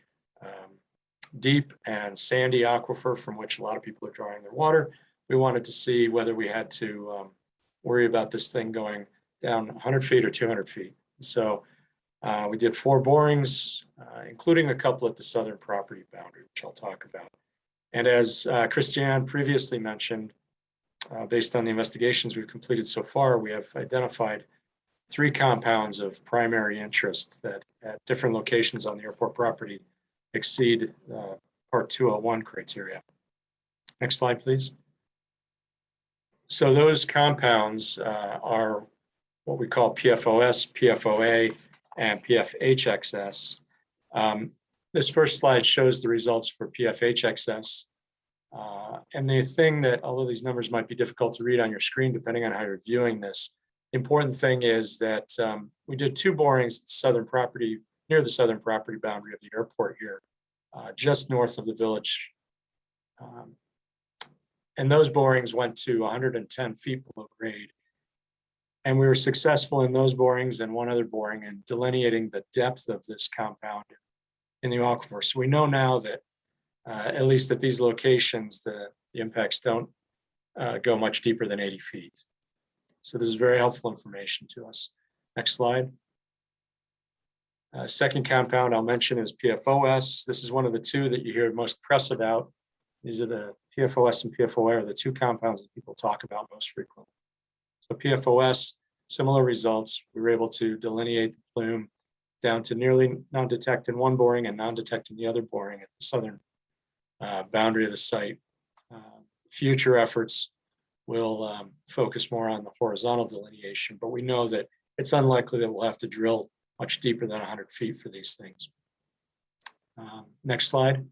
deep and sandy aquifer from which a lot of people are drawing their water. We wanted to see whether we had to worry about this thing going down 100 feet or 200 feet. So we did 4 borings, including a couple at the southern property boundary, which I'll talk about. And as Christiane previously mentioned, based on the investigations we've completed so far, we have identified 3 compounds of primary interest that at different locations on the airport property exceed Part 201 criteria. Next slide, please. So those compounds are what we call PFOS, PFOA, and PFHXS. This first slide shows the results for PFHXS. And the thing that, although these numbers might be difficult to read on your screen, depending on how you're viewing this, the important thing is that we did 2 borings at the southern property, near the southern property boundary of the airport here, just north of the village. And those borings went to 110 feet below grade. And we were successful in those borings and one other boring in delineating the depth of this compound in the aquifer. So we know now that, at least at these locations, the impacts don't go much deeper than 80 feet. So this is very helpful information to us. Next slide. Second compound I'll mention is PFOS. This is one of the 2 that you hear most press about. These are the PFOS and PFOA are the 2 compounds that people talk about most frequently. So PFOS, similar results. We were able to delineate the plume down to nearly non-detect in one boring and non-detect in the other boring at the southern boundary of the site. Future efforts will focus more on the horizontal delineation, but we know that it's unlikely that we'll have to drill much deeper than 100 feet for these things. Next slide.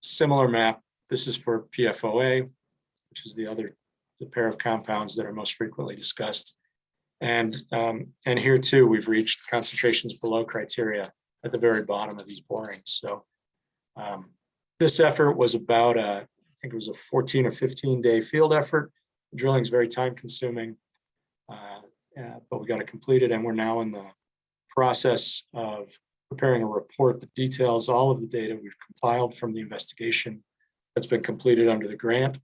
Similar map. This is for PFOA, which is the pair of compounds that are most frequently discussed. And here too, we've reached concentrations below criteria at the very bottom of these borings. So this effort was about I think it was a 14 or 15 day field effort. Drilling is very time consuming, but we got it completed, and we're now in the process of preparing a report that details all of the data we've compiled from the investigation that's been completed under the grant,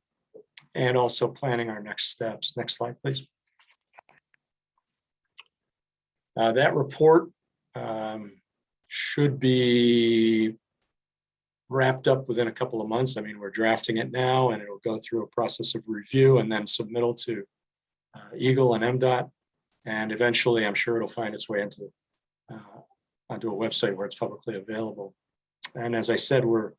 and also planning our next steps. Next slide, please. That report should be wrapped up within a couple of months. I mean, we're drafting it now, and it'll go through a process of review and then submittal to Eagle and MDOT. And eventually, I'm sure it'll find its way into onto a website where it's publicly available. And as I said, we're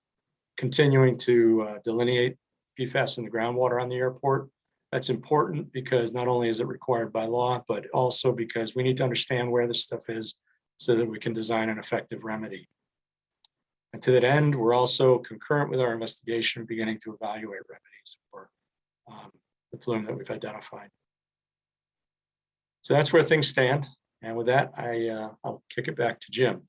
continuing to delineate PFAS in the groundwater on the airport. That's important because not only is it required by law, but also because we need to understand where this stuff is so that we can design an effective remedy. And to that end, we're also concurrent with our investigation, beginning to evaluate remedies for the plume that we've identified. So that's where things stand. And with that, I'll kick it back to Jim.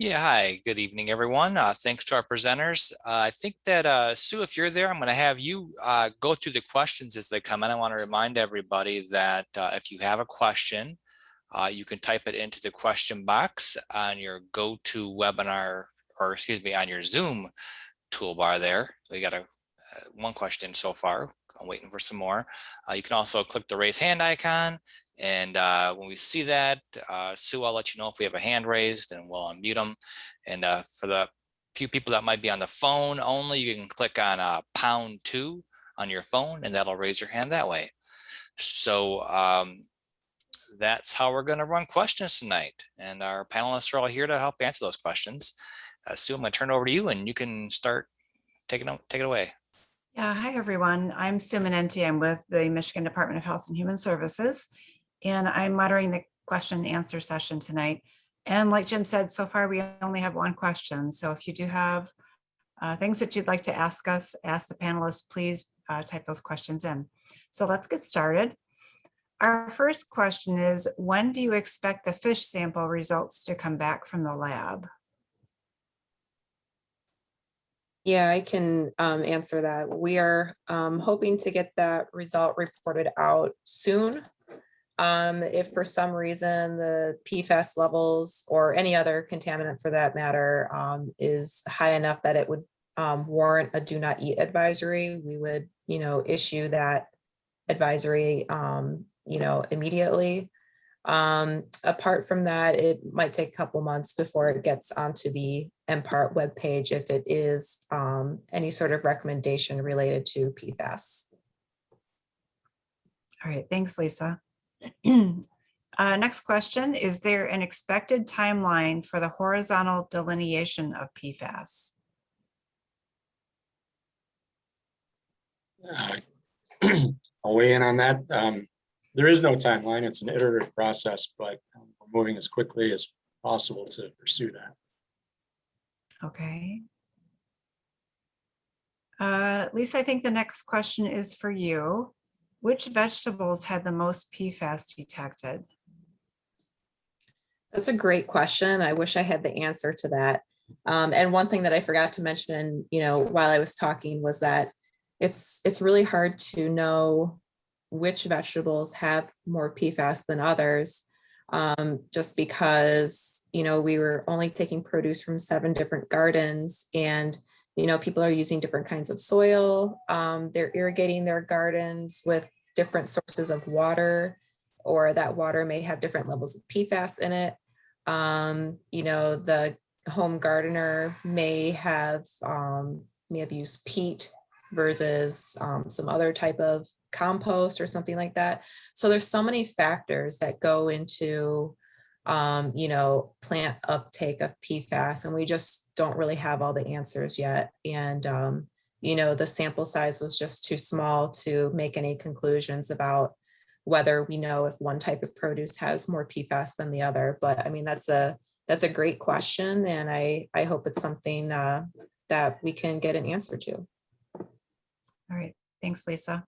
Yeah, hi, good evening, everyone. Thanks to our presenters. I think that, Sue, if you're there, I'm going to have you go through the questions as they come in. I want to remind everybody that if you have a question, you can type it into the question box on your GoToWebinar, or excuse me, on your Zoom toolbar there. We got one question so far. I'm waiting for some more. You can also click the raise hand icon. And when we see that, Sue, I'll let you know if we have a hand raised and we'll unmute them. And for the few people that might be on the phone only, you can click on #2 on your phone and that'll raise your hand that way. So that's how we're going to run questions tonight. And our panelists are all here to help answer those questions. Sue, I'm going to turn it over to you and you can start take it away. Yeah, hi everyone. I'm Sue Manenti. I'm with the Michigan Department of Health and Human Services, and I'm moderating the question and answer session tonight. And like Jim said, so far we only have one question. So if you do have things that you'd like to ask us, ask the panelists, please type those questions in. So let's get started. Our first question is, when do you expect the fish sample results to come back from the lab? Yeah, I can answer that. We are hoping to get that result reported out soon. If for some reason the PFAS levels or any other contaminant for that matter is high enough that it would warrant a do not eat advisory, we would, issue that advisory, immediately. Apart from that, it might take a couple months before it gets onto the MPART webpage if it is any sort of recommendation related to PFAS. All right, thanks, Lisa. Next question, is there an expected timeline for the horizontal delineation of PFAS? I'll weigh in on that. There is no timeline. It's an iterative process, but we're moving as quickly as possible to pursue that. Okay. Lisa, I think the next question is for you. Which vegetables had the most PFAS detected? That's a great question. I wish I had the answer to that. And one thing that I forgot to mention, while I was talking was that it's really hard to know which vegetables have more PFAS than others, just because, we were only taking produce from 7 different gardens, and, people are using different kinds of soil. They're irrigating their gardens with different sources of water, or that water may have different levels of PFAS in it. The home gardener may have used peat versus some other type of compost or something like that. So there's so many factors that go into, plant uptake of PFAS, and we just don't really have all the answers yet. And, the sample size was just too small to make any conclusions about whether we know if one type of produce has more PFAS than the other. But I mean, that's a great question. And I hope it's something that we can get an answer to. All right, thanks, Lisa.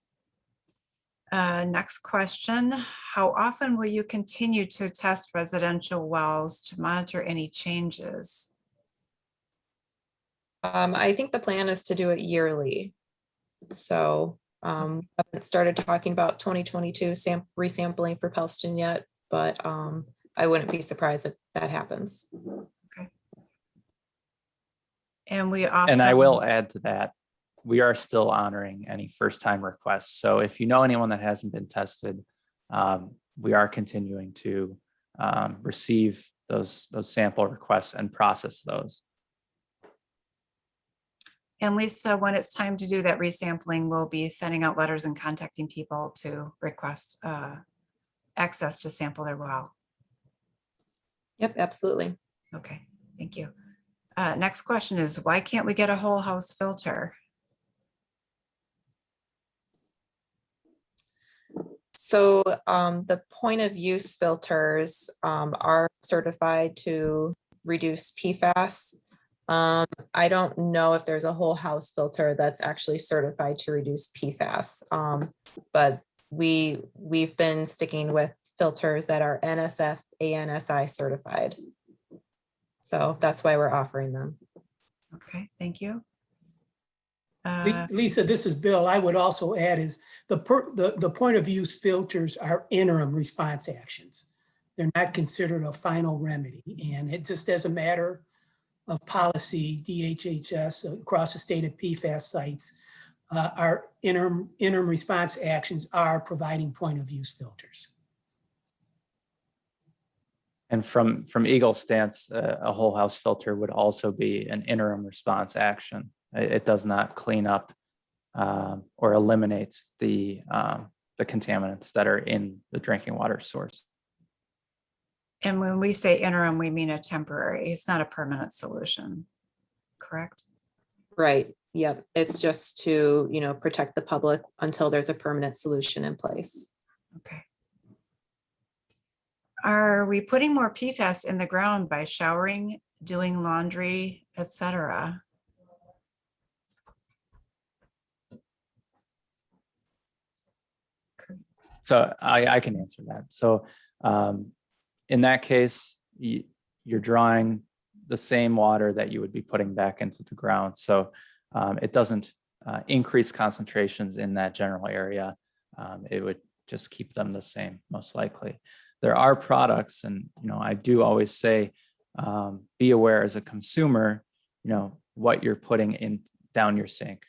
Next question. How often will you continue to test residential wells to monitor any changes? I think the plan is to do it yearly. So I haven't started talking about 2022 resampling for Pelston yet, but I wouldn't be surprised if that happens. Okay. And I will add to that, we are still honoring any first-time requests. So if you know anyone that hasn't been tested, we are continuing to receive those sample requests and process those. And Lisa, when it's time to do that resampling, we'll be sending out letters and contacting people to request access to sample their well. Yep, absolutely. Okay, thank you. Next question is, why can't we get a whole house filter? So the point of use filters are certified to reduce PFAS. I don't know if there's a whole house filter that's actually certified to reduce PFAS, but we've been sticking with filters that are NSF ANSI certified. So that's why we're offering them. Okay, thank you. Lisa, this is Bill. I would also add is the point of use filters are interim response actions. They're not considered a final remedy. And it just as a matter of policy, DHHS across the state of PFAS sites, our interim response actions are providing point of use filters. And from Eagle's stance, a whole house filter would also be an interim response action. It does not clean up or eliminate the contaminants that are in the drinking water source. And when we say interim, we mean a temporary. It's not a permanent solution, correct? Right. Yep. It's just to, protect the public until there's a permanent solution in place. Okay. Are we putting more PFAS in the ground by showering, doing laundry, etc.? So I can answer that. So in that case, you're drawing the same water that you would be putting back into the ground. So it doesn't increase concentrations in that general area. It would just keep them the same, most likely. There are products, and I do always say, be aware as a consumer, what you're putting in down your sink.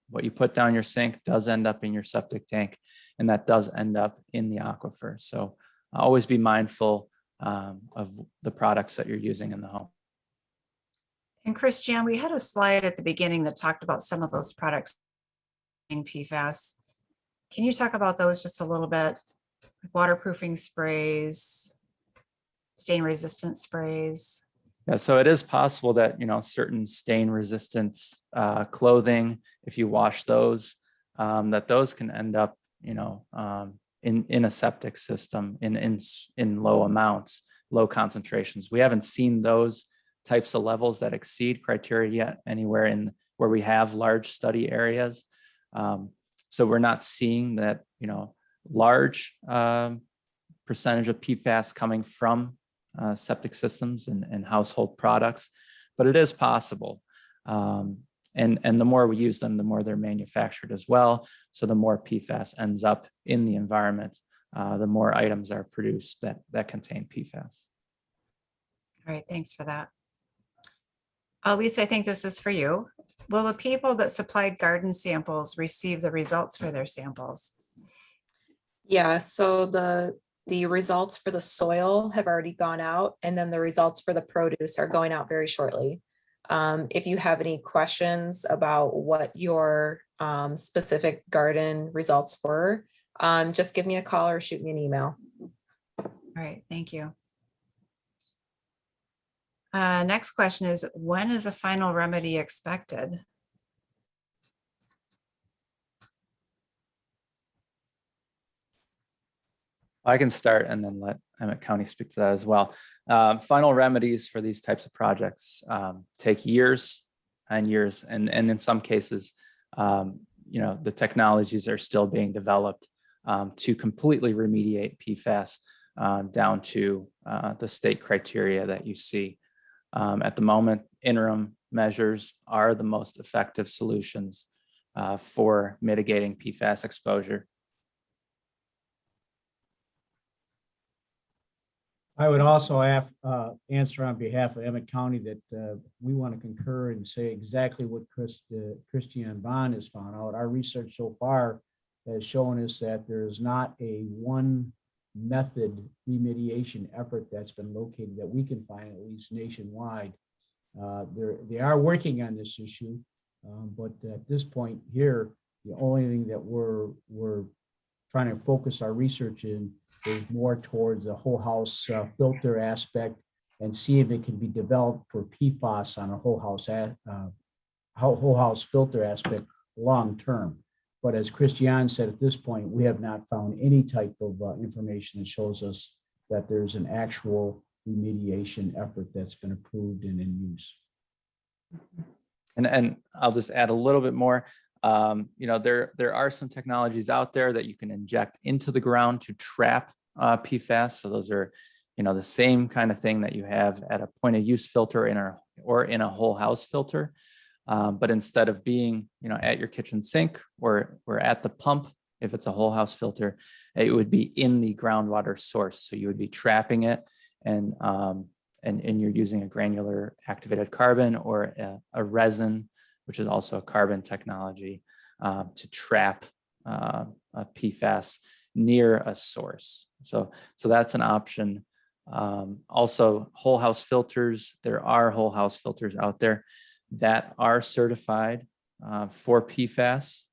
What you put down your sink does end up in your septic tank, and that does end up in the aquifer. So always be mindful of the products that you're using in the home. And Christiane, we had a slide at the beginning that talked about some of those products in PFAS. Can you talk about those just a little bit? Waterproofing sprays, stain resistant sprays. Yeah, so it is possible that, certain stain resistance clothing, if you wash those, that those can end up, in a septic system in low amounts, low concentrations. We haven't seen those types of levels that exceed criteria yet anywhere in where we have large study areas. So we're not seeing that, large percentage of PFAS coming from septic systems and household products, but it is possible. And the more we use them, the more they're manufactured as well. So the more PFAS ends up in the environment, the more items are produced that contain PFAS. All right, thanks for that. Lisa, I think this is for you. Will the people that supplied garden samples receive the results for their samples? Yeah, so the results for the soil have already gone out, and then the results for the produce are going out very shortly. If you have any questions about what your specific garden results were, just give me a call or shoot me an email. All right, thank you. Next question is, when is a final remedy expected? I can start and then let Emmett County speak to that as well. Final remedies for these types of projects take years and years, and in some cases, the technologies are still being developed to completely remediate PFAS down to the state criteria that you see. At the moment, interim measures are the most effective solutions for mitigating PFAS exposure. I would also answer on behalf of Emmett County that we want to concur and say exactly what Christiane Bond has found out. Our research so far has shown us that there is not a one method remediation effort that's been located that we can find, at least nationwide. They are working on this issue, but at this point here, the only thing that we're trying to focus our research in is more towards the whole house filter aspect and see if it can be developed for PFAS on a whole house filter aspect long term. But as Christiane said, at this point, we have not found any type of information that shows us that there's an actual remediation effort that's been approved and in use. And I'll just add a little bit more. There are some technologies out there that you can inject into the ground to trap PFAS. So those are, the same kind of thing that you have at a point of use filter or in a whole house filter. But instead of being, at your kitchen sink or at the pump, if it's a whole house filter, it would be in the groundwater source. So you would be trapping it and you're using a granular activated carbon or a resin, which is also a carbon technology, to trap a PFAS near a source. So that's an option. Also, whole house filters. There are whole house filters out there that are certified for PFAS.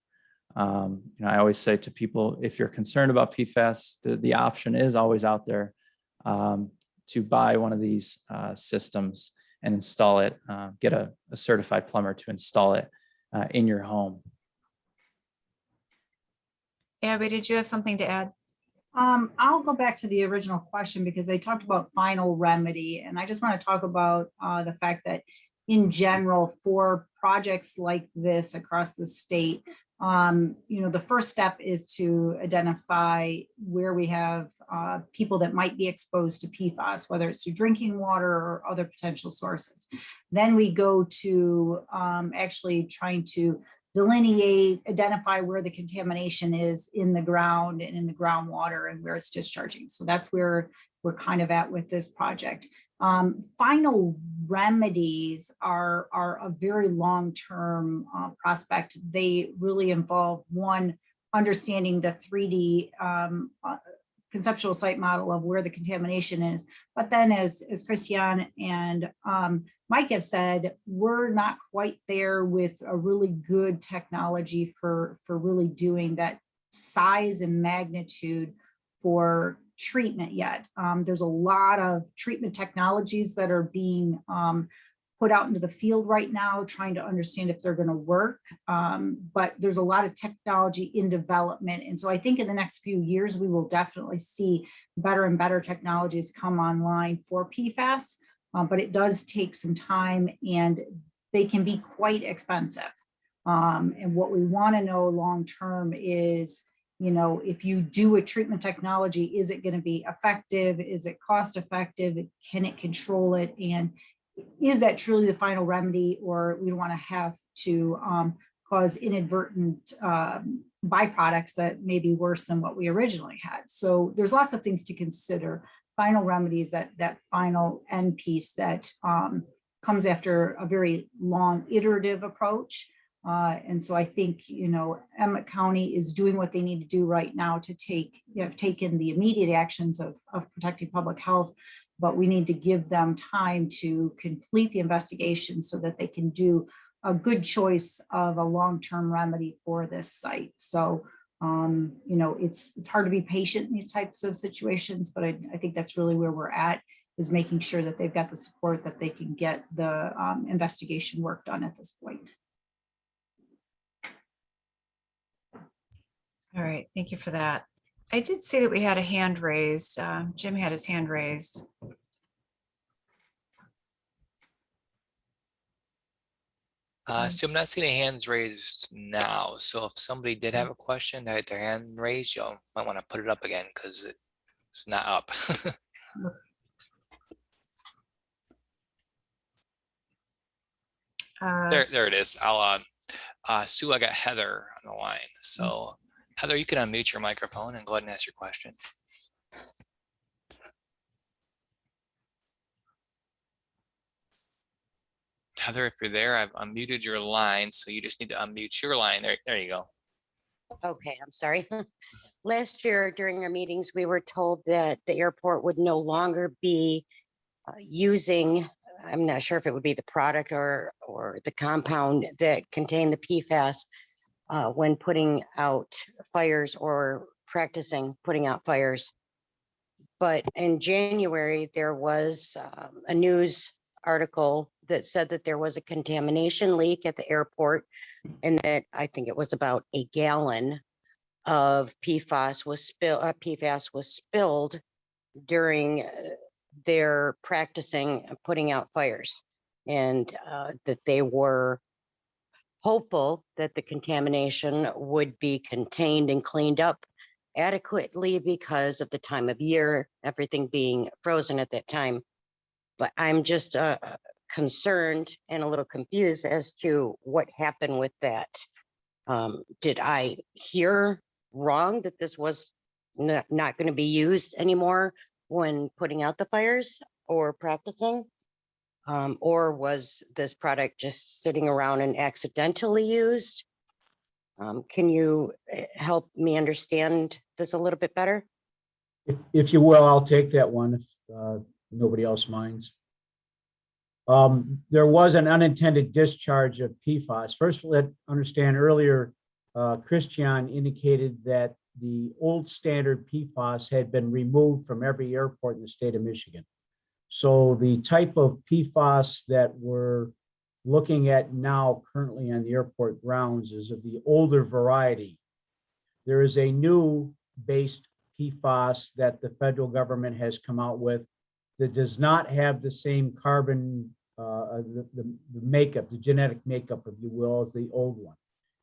I always say to people, if you're concerned about PFAS, the option is always out there to buy one of these systems and install it, get a certified plumber to install it in your home. Abby, did you have something to add? I'll go back to the original question because they talked about final remedy. And I just want to talk about the fact that in general, for projects like this across the state, the first step is to identify where we have people that might be exposed to PFAS, whether it's through drinking water or other potential sources. Then we go to actually trying to delineate, identify where the contamination is in the ground and in the groundwater and where it's discharging. So that's where we're kind of at with this project. Final remedies are a very long-term prospect. They really involve, one, understanding the 3D conceptual site model of where the contamination is. But then as Christian and Mike have said, we're not quite there with a really good technology for really doing that size and magnitude for treatment yet. There's a lot of treatment technologies that are being put out into the field right now, trying to understand if they're going to work. But there's a lot of technology in development. And so I think in the next few years, we will definitely see better and better technologies come online for PFAS. But it does take some time and they can be quite expensive. And what we want to know long-term is, you know, if you do a treatment technology, is it going to be effective? Is it cost effective? Can it control it? And is that truly the final remedy, or we want to have to cause inadvertent byproducts that may be worse than what we originally had? So there's lots of things to consider. Final remedies, that final end piece that comes after a very long iterative approach. And so I think, you know, Emmett County is doing what they need to do right now to have taken the immediate actions of protecting public health, but we need to give them time to complete the investigation so that they can do a good choice of a long-term remedy for this site. So, you know, it's hard to be patient in these types of situations, but I think that's really where we're at, is making sure that they've got the support that they can get the investigation work done at this point. All right, thank you for that. I did see that we had a hand raised. Jim had his hand raised. So I'm not seeing any hands raised now. So if somebody did have a question, they had their hand raised, you might want to put it up again because it's not up. There it is. Sue, I got Heather on the line. So Heather, you can unmute your microphone and go ahead and ask your question. Heather, if you're there, I've unmuted your line, so you just need to unmute your line. There you go. Okay, I'm sorry. Last year during our meetings, we were told that the airport would no longer be using, I'm not sure if it would be the product or the compound that contained the PFAS when putting out fires or practicing putting out fires. But in January, there was a news article that said that there was a contamination leak at the airport, and that I think it was about a gallon of PFAS was spilled during their practicing putting out fires, and that they were hopeful that the contamination would be contained and cleaned up adequately because of the time of year, everything being frozen at that time. But I'm just concerned and a little confused as to what happened with that. Did I hear wrong that this was not going to be used anymore when putting out the fires or practicing? Or was this product just sitting around and accidentally used? Can you help me understand this a little bit better? If you will, I'll take that one if nobody else minds. There was an unintended discharge of PFAS. First, let's understand earlier, Christian indicated that the old standard PFAS had been removed from every airport in the state of Michigan. So the type of PFAS that we're looking at now currently on the airport grounds is of the older variety. There is a new based PFAS that the federal government has come out with that does not have the same carbon, the makeup, the genetic makeup, if you will, as the old one.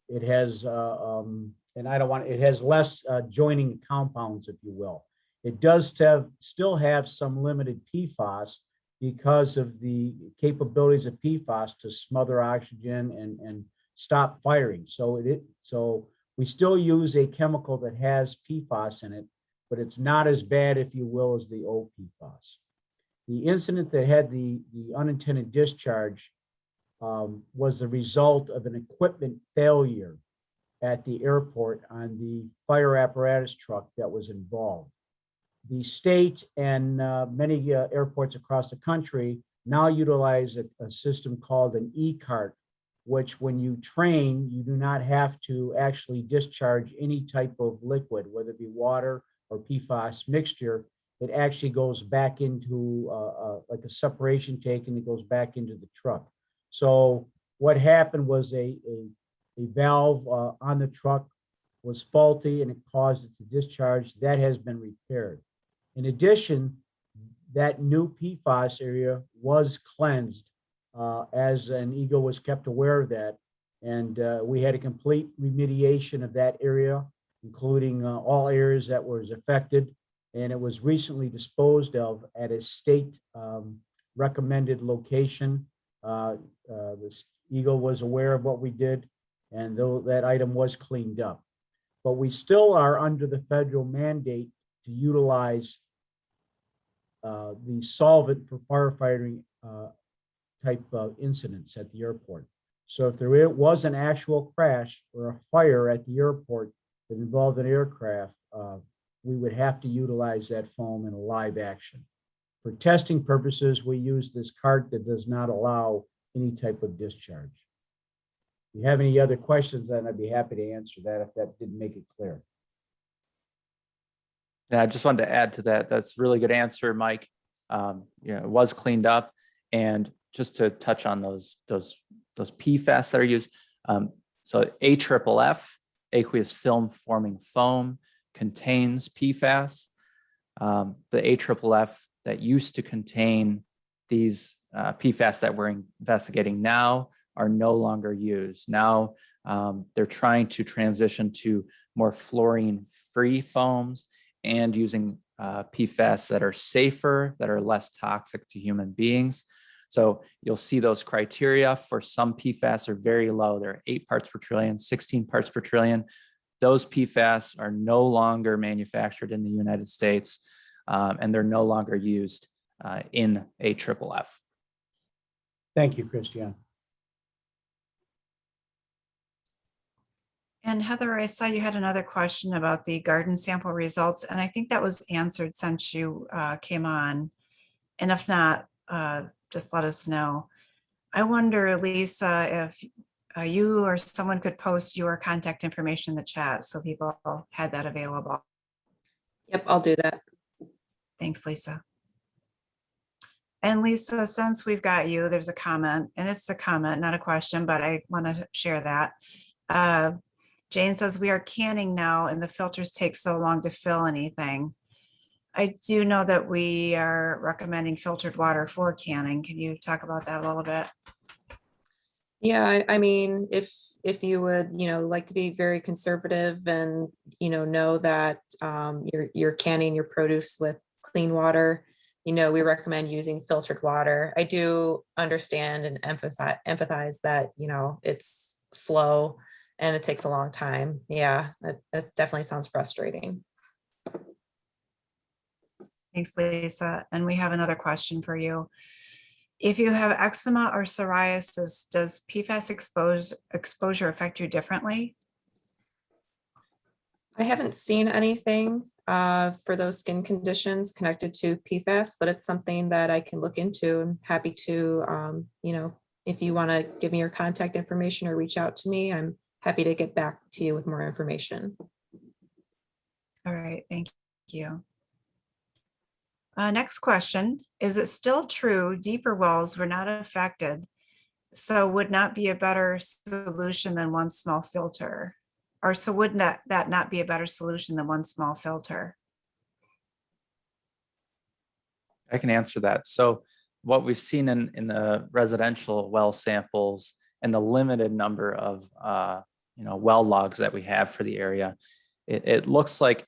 It has, it has less joining compounds, if you will. It does still have some limited PFAS because of the capabilities of PFAS to smother oxygen and stop firing. So we still use a chemical that has PFAS in it, but it's not as bad, if you will, as the old PFAS. The incident that had the unintended discharge was the result of an equipment failure at the airport on the fire apparatus truck that was involved. the state and many airports across the country now utilize a system called an e-cart, which when you train, you do not have to actually discharge any type of liquid, whether it be water or PFAS mixture. It actually goes back into like a separation tank, and it goes back into the truck. So what happened was a valve on the truck was faulty and it caused it to discharge. That has been repaired. In addition, that new PFAS area was cleansed as an Eagle was kept aware of that. And we had a complete remediation of that area, including all areas that was affected. And it was recently disposed of at a state recommended location. The Eagle was aware of what we did, and though that item was cleaned up. But we still are under the federal mandate to utilize the solvent for firefighting type of incidents at the airport. So if there was an actual crash or a fire at the airport that involved an aircraft, we would have to utilize that foam in a live action. For testing purposes, we use this cart that does not allow any type of discharge. If you have any other questions, then I'd be happy to answer that if that didn't make it clear. Yeah, I just wanted to add to that. That's a really good answer, Mike. It was cleaned up, and just to touch on those PFAS that are used. So AFFF, aqueous film forming foam, contains PFAS. The AFFF that used to contain these PFAS that we're investigating now are no longer used. Now they're trying to transition to more fluorine-free foams and using PFAS that are safer, that are less toxic to human beings. So you'll see those criteria for some PFAS are very low. They're 8 parts per trillion, 16 parts per trillion. Those PFAS are no longer manufactured in the United States, and they're no longer used in AFFF. Thank you, Christian. And Heather, I saw you had another question about the garden sample results, and I think that was answered since you came on. And if not, just let us know. I wonder, Lisa, if you or someone could post your contact information in the chat so people had that available. Yep, I'll do that. Thanks, Lisa. And Lisa, since we've got you, there's a comment, and it's a comment, not a question, but I want to share that. Jane says, we are canning now and the filters take so long to fill anything. I do know that we are recommending filtered water for canning. Can you talk about that a little bit? Yeah, I mean, if you would, like to be very conservative and, know that you're canning your produce with clean water, we recommend using filtered water. I do understand and empathize that, it's slow and it takes a long time. Yeah, it definitely sounds frustrating. Thanks, Lisa. And we have another question for you. If you have eczema or psoriasis, does PFAS exposure affect you differently? I haven't seen anything for those skin conditions connected to PFAS, but it's something that I can look into. I'm happy to, if you want to give me your contact information or reach out to me, I'm happy to get back to you with more information. All right, thank you. Next question, is it still true deeper wells were not affected, so would not be a better solution than one small filter? Or so would that not be a better solution than one small filter? I can answer that. So what we've seen in the residential well samples and the limited number of well logs that we have for the area, it looks like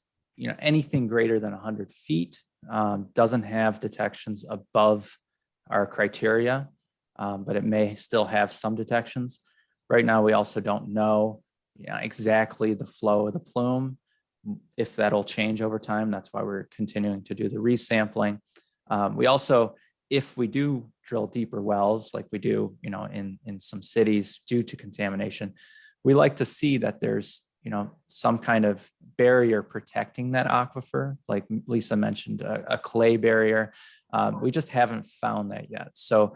anything greater than 100 feet doesn't have detections above our criteria, but it may still have some detections. Right now, we also don't know exactly the flow of the plume, if that'll change over time. That's why we're continuing to do the resampling. We also, if we do drill deeper wells, like we do in some cities due to contamination, we like to see that there's some kind of barrier protecting that aquifer, like Lisa mentioned, a clay barrier. We just haven't found that yet. So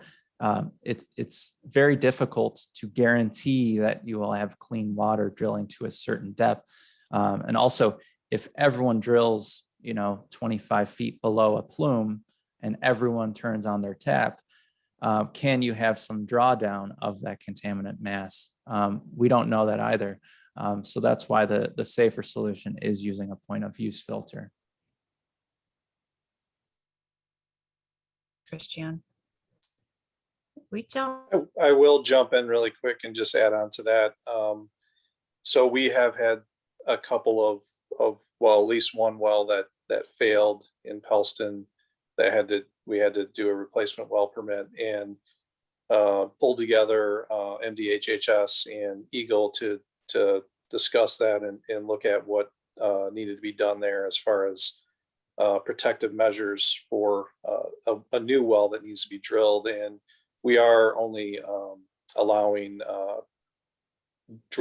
it's very difficult to guarantee that you will have clean water drilling to a certain depth. And also, if everyone drills, 25 feet below a plume and everyone turns on their tap, can you have some drawdown of that contaminant mass? We don't know that either. So that's why the safer solution is using a point of use filter. Christian. We don't. I will jump in really quick and just add on to that. So we have had a couple of well, at least one well that failed in Pelston that we had to do a replacement well permit and pulled together Mdhhs and Eagle to discuss that and look at what needed to be done there as far as protective measures for a new well that needs to be drilled. And we are only allowing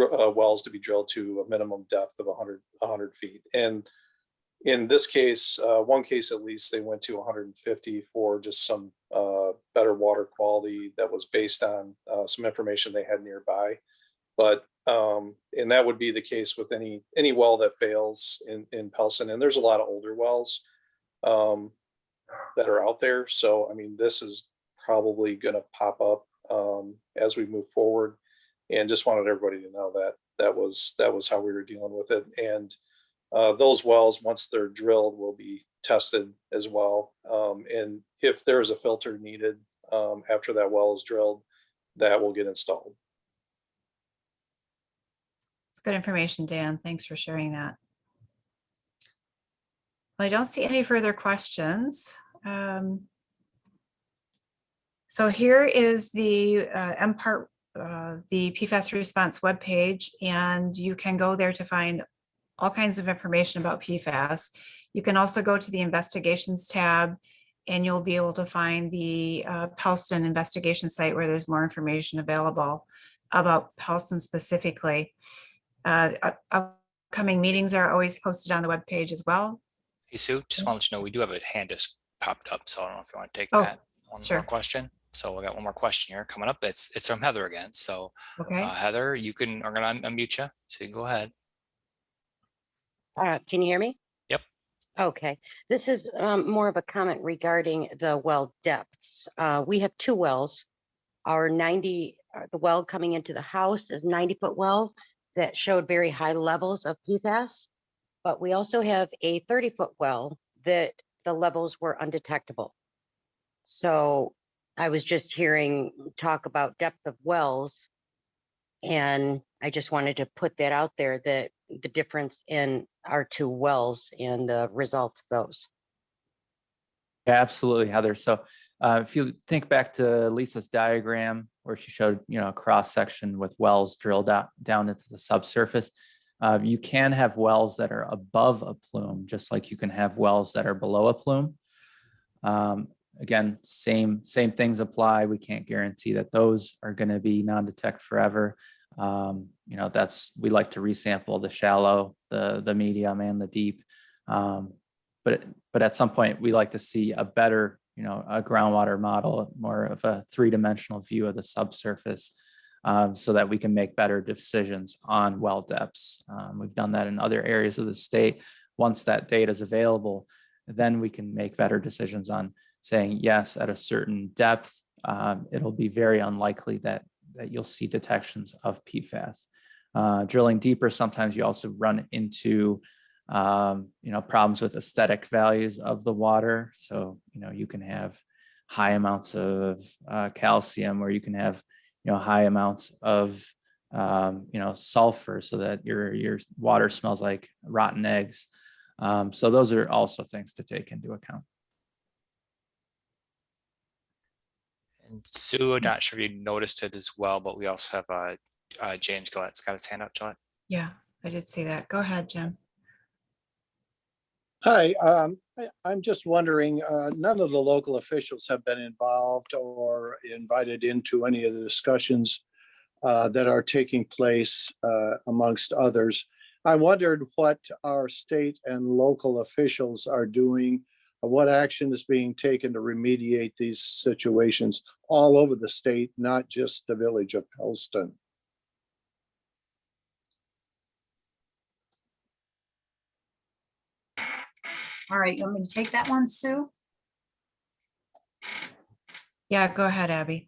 wells to be drilled to a minimum depth of 100 feet. And in this case, one case at least, they went to 150 for just some better water quality that was based on some information they had nearby. But and that would be the case with any well that fails in Pellston. And there's a lot of older wells that are out there. So I mean, this is probably going to pop up as we move forward. And just wanted everybody to know that that was how we were dealing with it. And those wells, once they're drilled, will be tested as well. And if there is a filter needed after that well is drilled, that will get installed. It's good information, Dan. Thanks for sharing that. Well, I don't see any further questions. So here is the MPART, the PFAS response webpage, and you can go there to find all kinds of information about PFAS. You can also go to the investigations tab and you'll be able to find the Pelston investigation site where there's more information available about Pelston specifically. Upcoming meetings are always posted on the webpage as well. Hey, Sue, just want to let you know, we do have a hand just popped up, so I don't know if you want to take Oh, that. One sure. more question. So we got one more question here coming up. It's from Heather again. So Okay. Heather, I'm going to unmute you, so you can go ahead. Can you hear me? Yep. Okay, this is more of a comment regarding the well depths. We have two wells. Our the well coming into the house is 90-foot well that showed very high levels of PFAS, but we also have a 30-foot well that the levels were undetectable. So I was just hearing talk about depth of wells, and I just wanted to put that out there, that the difference in our two wells and the results of those. Yeah, absolutely, Heather. So if you think back to Lisa's diagram where she showed, a cross section with wells drilled down into the subsurface, you can have wells that are above a plume, just like you can have wells that are below a plume. Again, same things apply. We can't guarantee that those are going to be non-detect forever. We like to resample the shallow, the medium, and the deep. But at some point, we like to see a better, a groundwater model, more of a three-dimensional view of the subsurface, so that we can make better decisions on well depths. We've done that in other areas of the state. Once that data is available, then we can make better decisions on saying, yes, at a certain depth, it'll be very unlikely that you'll see detections of PFAS. Drilling deeper, sometimes you also run into problems with aesthetic values of the water. So, you can have high amounts of calcium, or you can have, high amounts of, sulfur, so that your water smells like rotten eggs. So those are also things to take into account. And Sue, I'm not sure if you noticed it as well, but we also have James Gillette's got his hand up. Gillette. Yeah, I did see that. Go ahead, Jim. Hi, I'm just wondering, none of the local officials have been involved or invited into any of the discussions that are taking place amongst others I wondered what our state and local officials are doing, what action is being taken to remediate these situations all over the state, not just the village of Pellston. All right, you want me to take that one, Sue? Yeah, go ahead, Abby.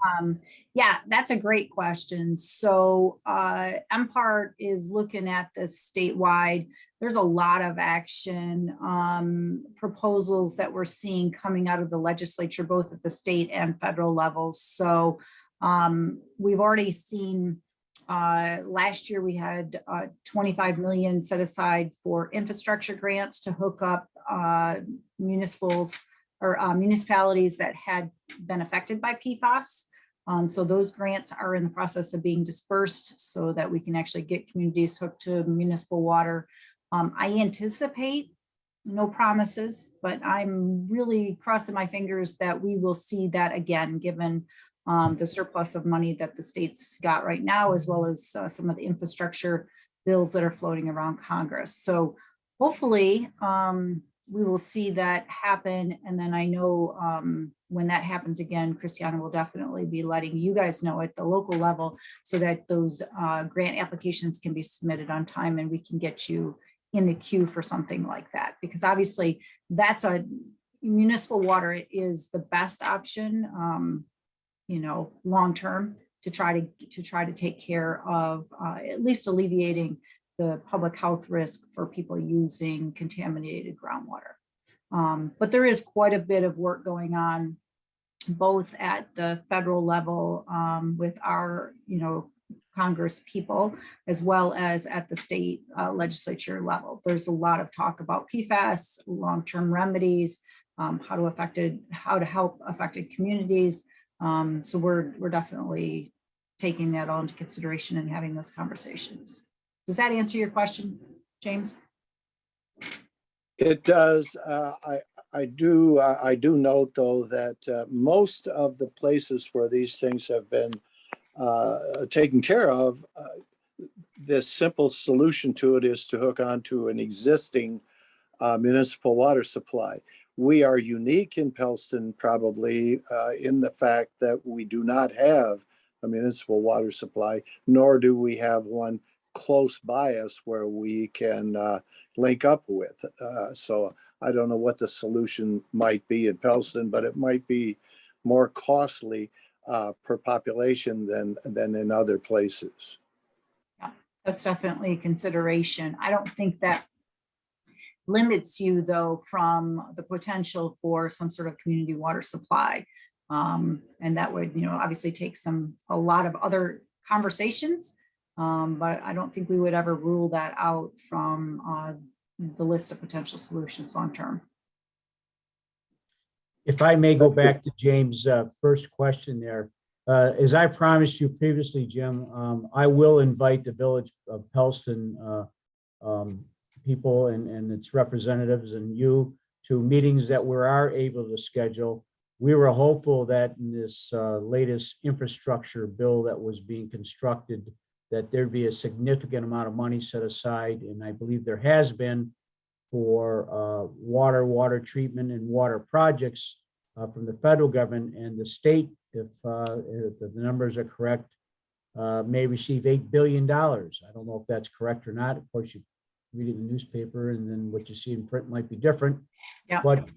Yeah, that's a great question. So MPART is looking at this statewide. There's a lot of action proposals that we're seeing coming out of the legislature, both at the state and federal levels. So we've already seen last year we had 25 million set aside for infrastructure grants to hook up municipalities that had been affected by PFAS. So those grants are in the process of being dispersed so that we can actually get communities hooked to municipal water. I anticipate, no promises, but I'm really crossing my fingers that we will see that again, given the surplus of money that the state's got right now, as well as some of the infrastructure bills that are floating around Congress. So hopefully, we will see that happen. And then I know when that happens again, Christiana will definitely be letting you guys know at the local level so that those grant applications can be submitted on time and we can get you in the queue for something like that. Because obviously that's municipal water is the best option, long-term to try to take care of at least alleviating the public health risk for people using contaminated groundwater. But there is quite a bit of work going on, both at the federal level with our, Congress people, as well as at the state legislature level. There's a lot of talk about PFAS, long-term remedies, how to help affected communities. So we're definitely taking that all into consideration and having those conversations. Does that answer your question, James? It does. I do note, though, that most of the places where these things have been taken care of, the simple solution to it is to hook onto an existing municipal water supply. We are unique in Pelston, probably, in the fact that we do not have a municipal water supply, nor do we have one close by us where we can link up with. So I don't know what the solution might be in Pelston, but it might be more costly per population than in other places. Yeah, that's definitely a consideration. I don't think that limits you, though, from the potential for some sort of community water supply. And that would, obviously take a lot of other conversations. But I don't think we would ever rule that out from the list of potential solutions long-term. If I may go back to James' first question there, as I promised you previously, Jim, I will invite the village of Pelston people and its representatives and you to meetings that we are able to schedule. We were hopeful that in this latest infrastructure bill that was being constructed, that there'd be a significant amount of money set aside, and I believe there has been, for water treatment and water projects from the federal government, and the state, if the numbers are correct, may receive $8 billion. I don't know if that's correct or not. Of course, you read it in the newspaper, and then what you see in print might be different. Yeah. But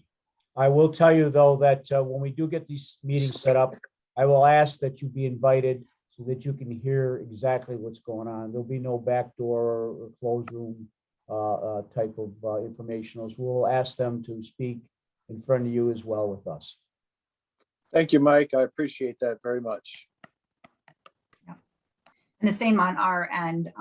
I will tell you, though, that when we do get these meetings set up, I will ask that you be invited so that you can hear exactly what's going on. There'll be no backdoor or closed room type of informationals. We'll ask them to speak in front of you as well with us. Thank you, Mike. I appreciate that very much. And the same on our end.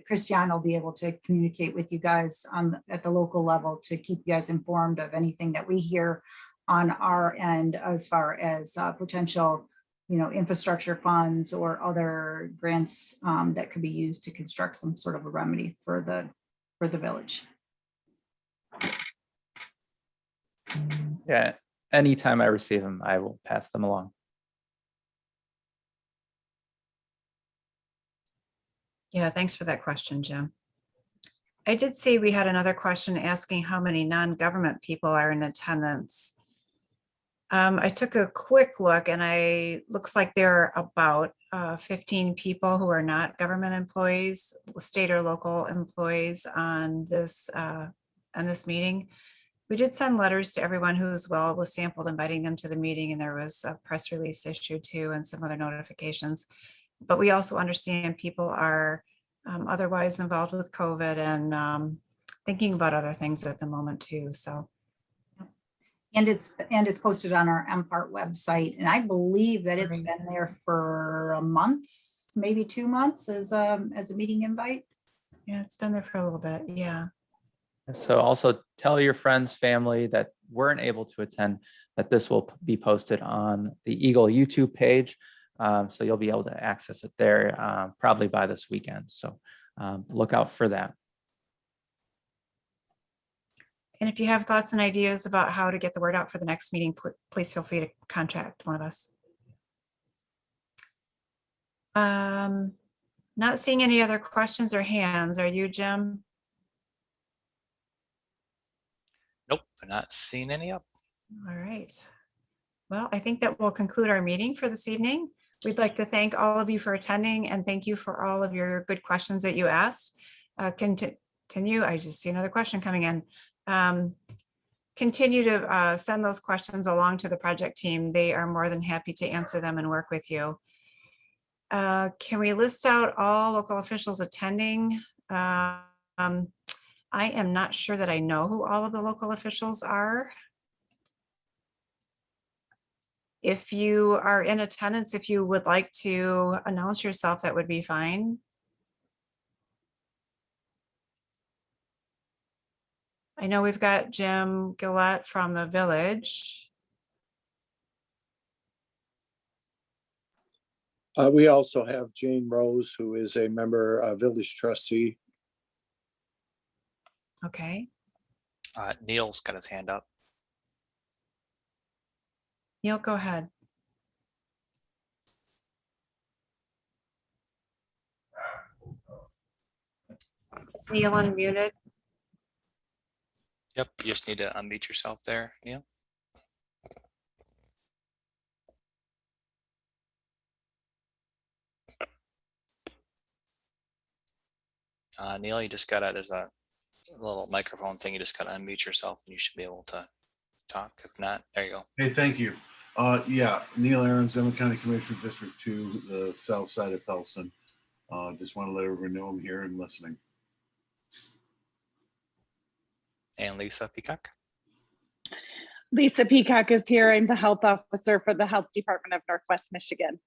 Christiane will be able to communicate with you guys at the local level to keep you guys informed of anything that we hear on our end as far as potential, infrastructure funds or other grants that could be used to construct some sort of a remedy for the village. Yeah, anytime I receive them, I will pass them along. Yeah, thanks for that question, Jim. I did see we had another question asking how many non-government people are in attendance. I took a quick look and looks like there are about 15 people who are not government employees, state or local employees on this meeting. We did send letters to everyone who's was sampled, inviting them to the meeting, and there was a press release issued too and some other notifications. But we also understand people are otherwise involved with COVID and thinking about other things at the moment too, so. And it's posted on our MPART website, and I believe that it's Great. been there for a month, maybe 2 months as a meeting invite. Yeah, it's been there for a little bit, yeah. So also tell your friends, family that weren't able to attend, that this will be posted on the Eagle YouTube page. So you'll be able to access it there probably by this weekend. So look out for that. And if you have thoughts and ideas about how to get the word out for the next meeting, please feel free to contact one of us. Not seeing any other questions or hands. Are you, Jim? Nope, I'm not seeing any up. All right. Well, I think that will conclude our meeting for this evening. We'd like to thank all of you for attending and thank you for all of your good questions that you asked. Continue. I just see another question coming in. Continue to send those questions along to the project team. They are more than happy to answer them and work with you. Can we list out all local officials attending? I am not sure that I know who all of the local officials are. If you are in attendance, if you would like to announce yourself, that would be fine. I know we've got Jim Gillette from the village. We also have Jane Rose, who is a member, village trustee. Okay, Neil's got his hand up. Neil, go ahead. Is Neil unmuted? Yep, you just need to unmute yourself there, Neil. Neil, you just gotta, there's a little microphone thing. You just gotta unmute yourself and you should be able to talk. If not, there you go. Hey, thank you. Yeah, Neil Aarons, Emmett County Commissioner, District 2, the south side of Pellston. Just want to let everyone know I'm here and listening. And Lisa Peacock. Lisa Peacock is here. I'm the health officer for the Health Department of Northwest Michigan.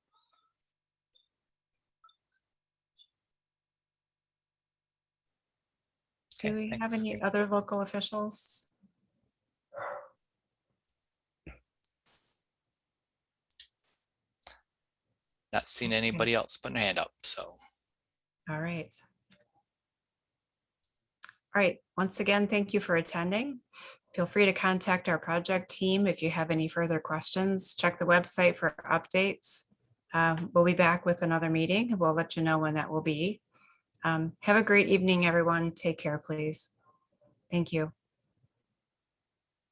Do we have thanks. any other local officials? Not seeing anybody else putting their hand up, so. All right. All right, once again, thank you for attending. Feel free to contact our project team if you have any further questions. Check the website for updates. We'll be back with another meeting. We'll let you know when that will be. Have a great evening, everyone. Take care, please. Thank you.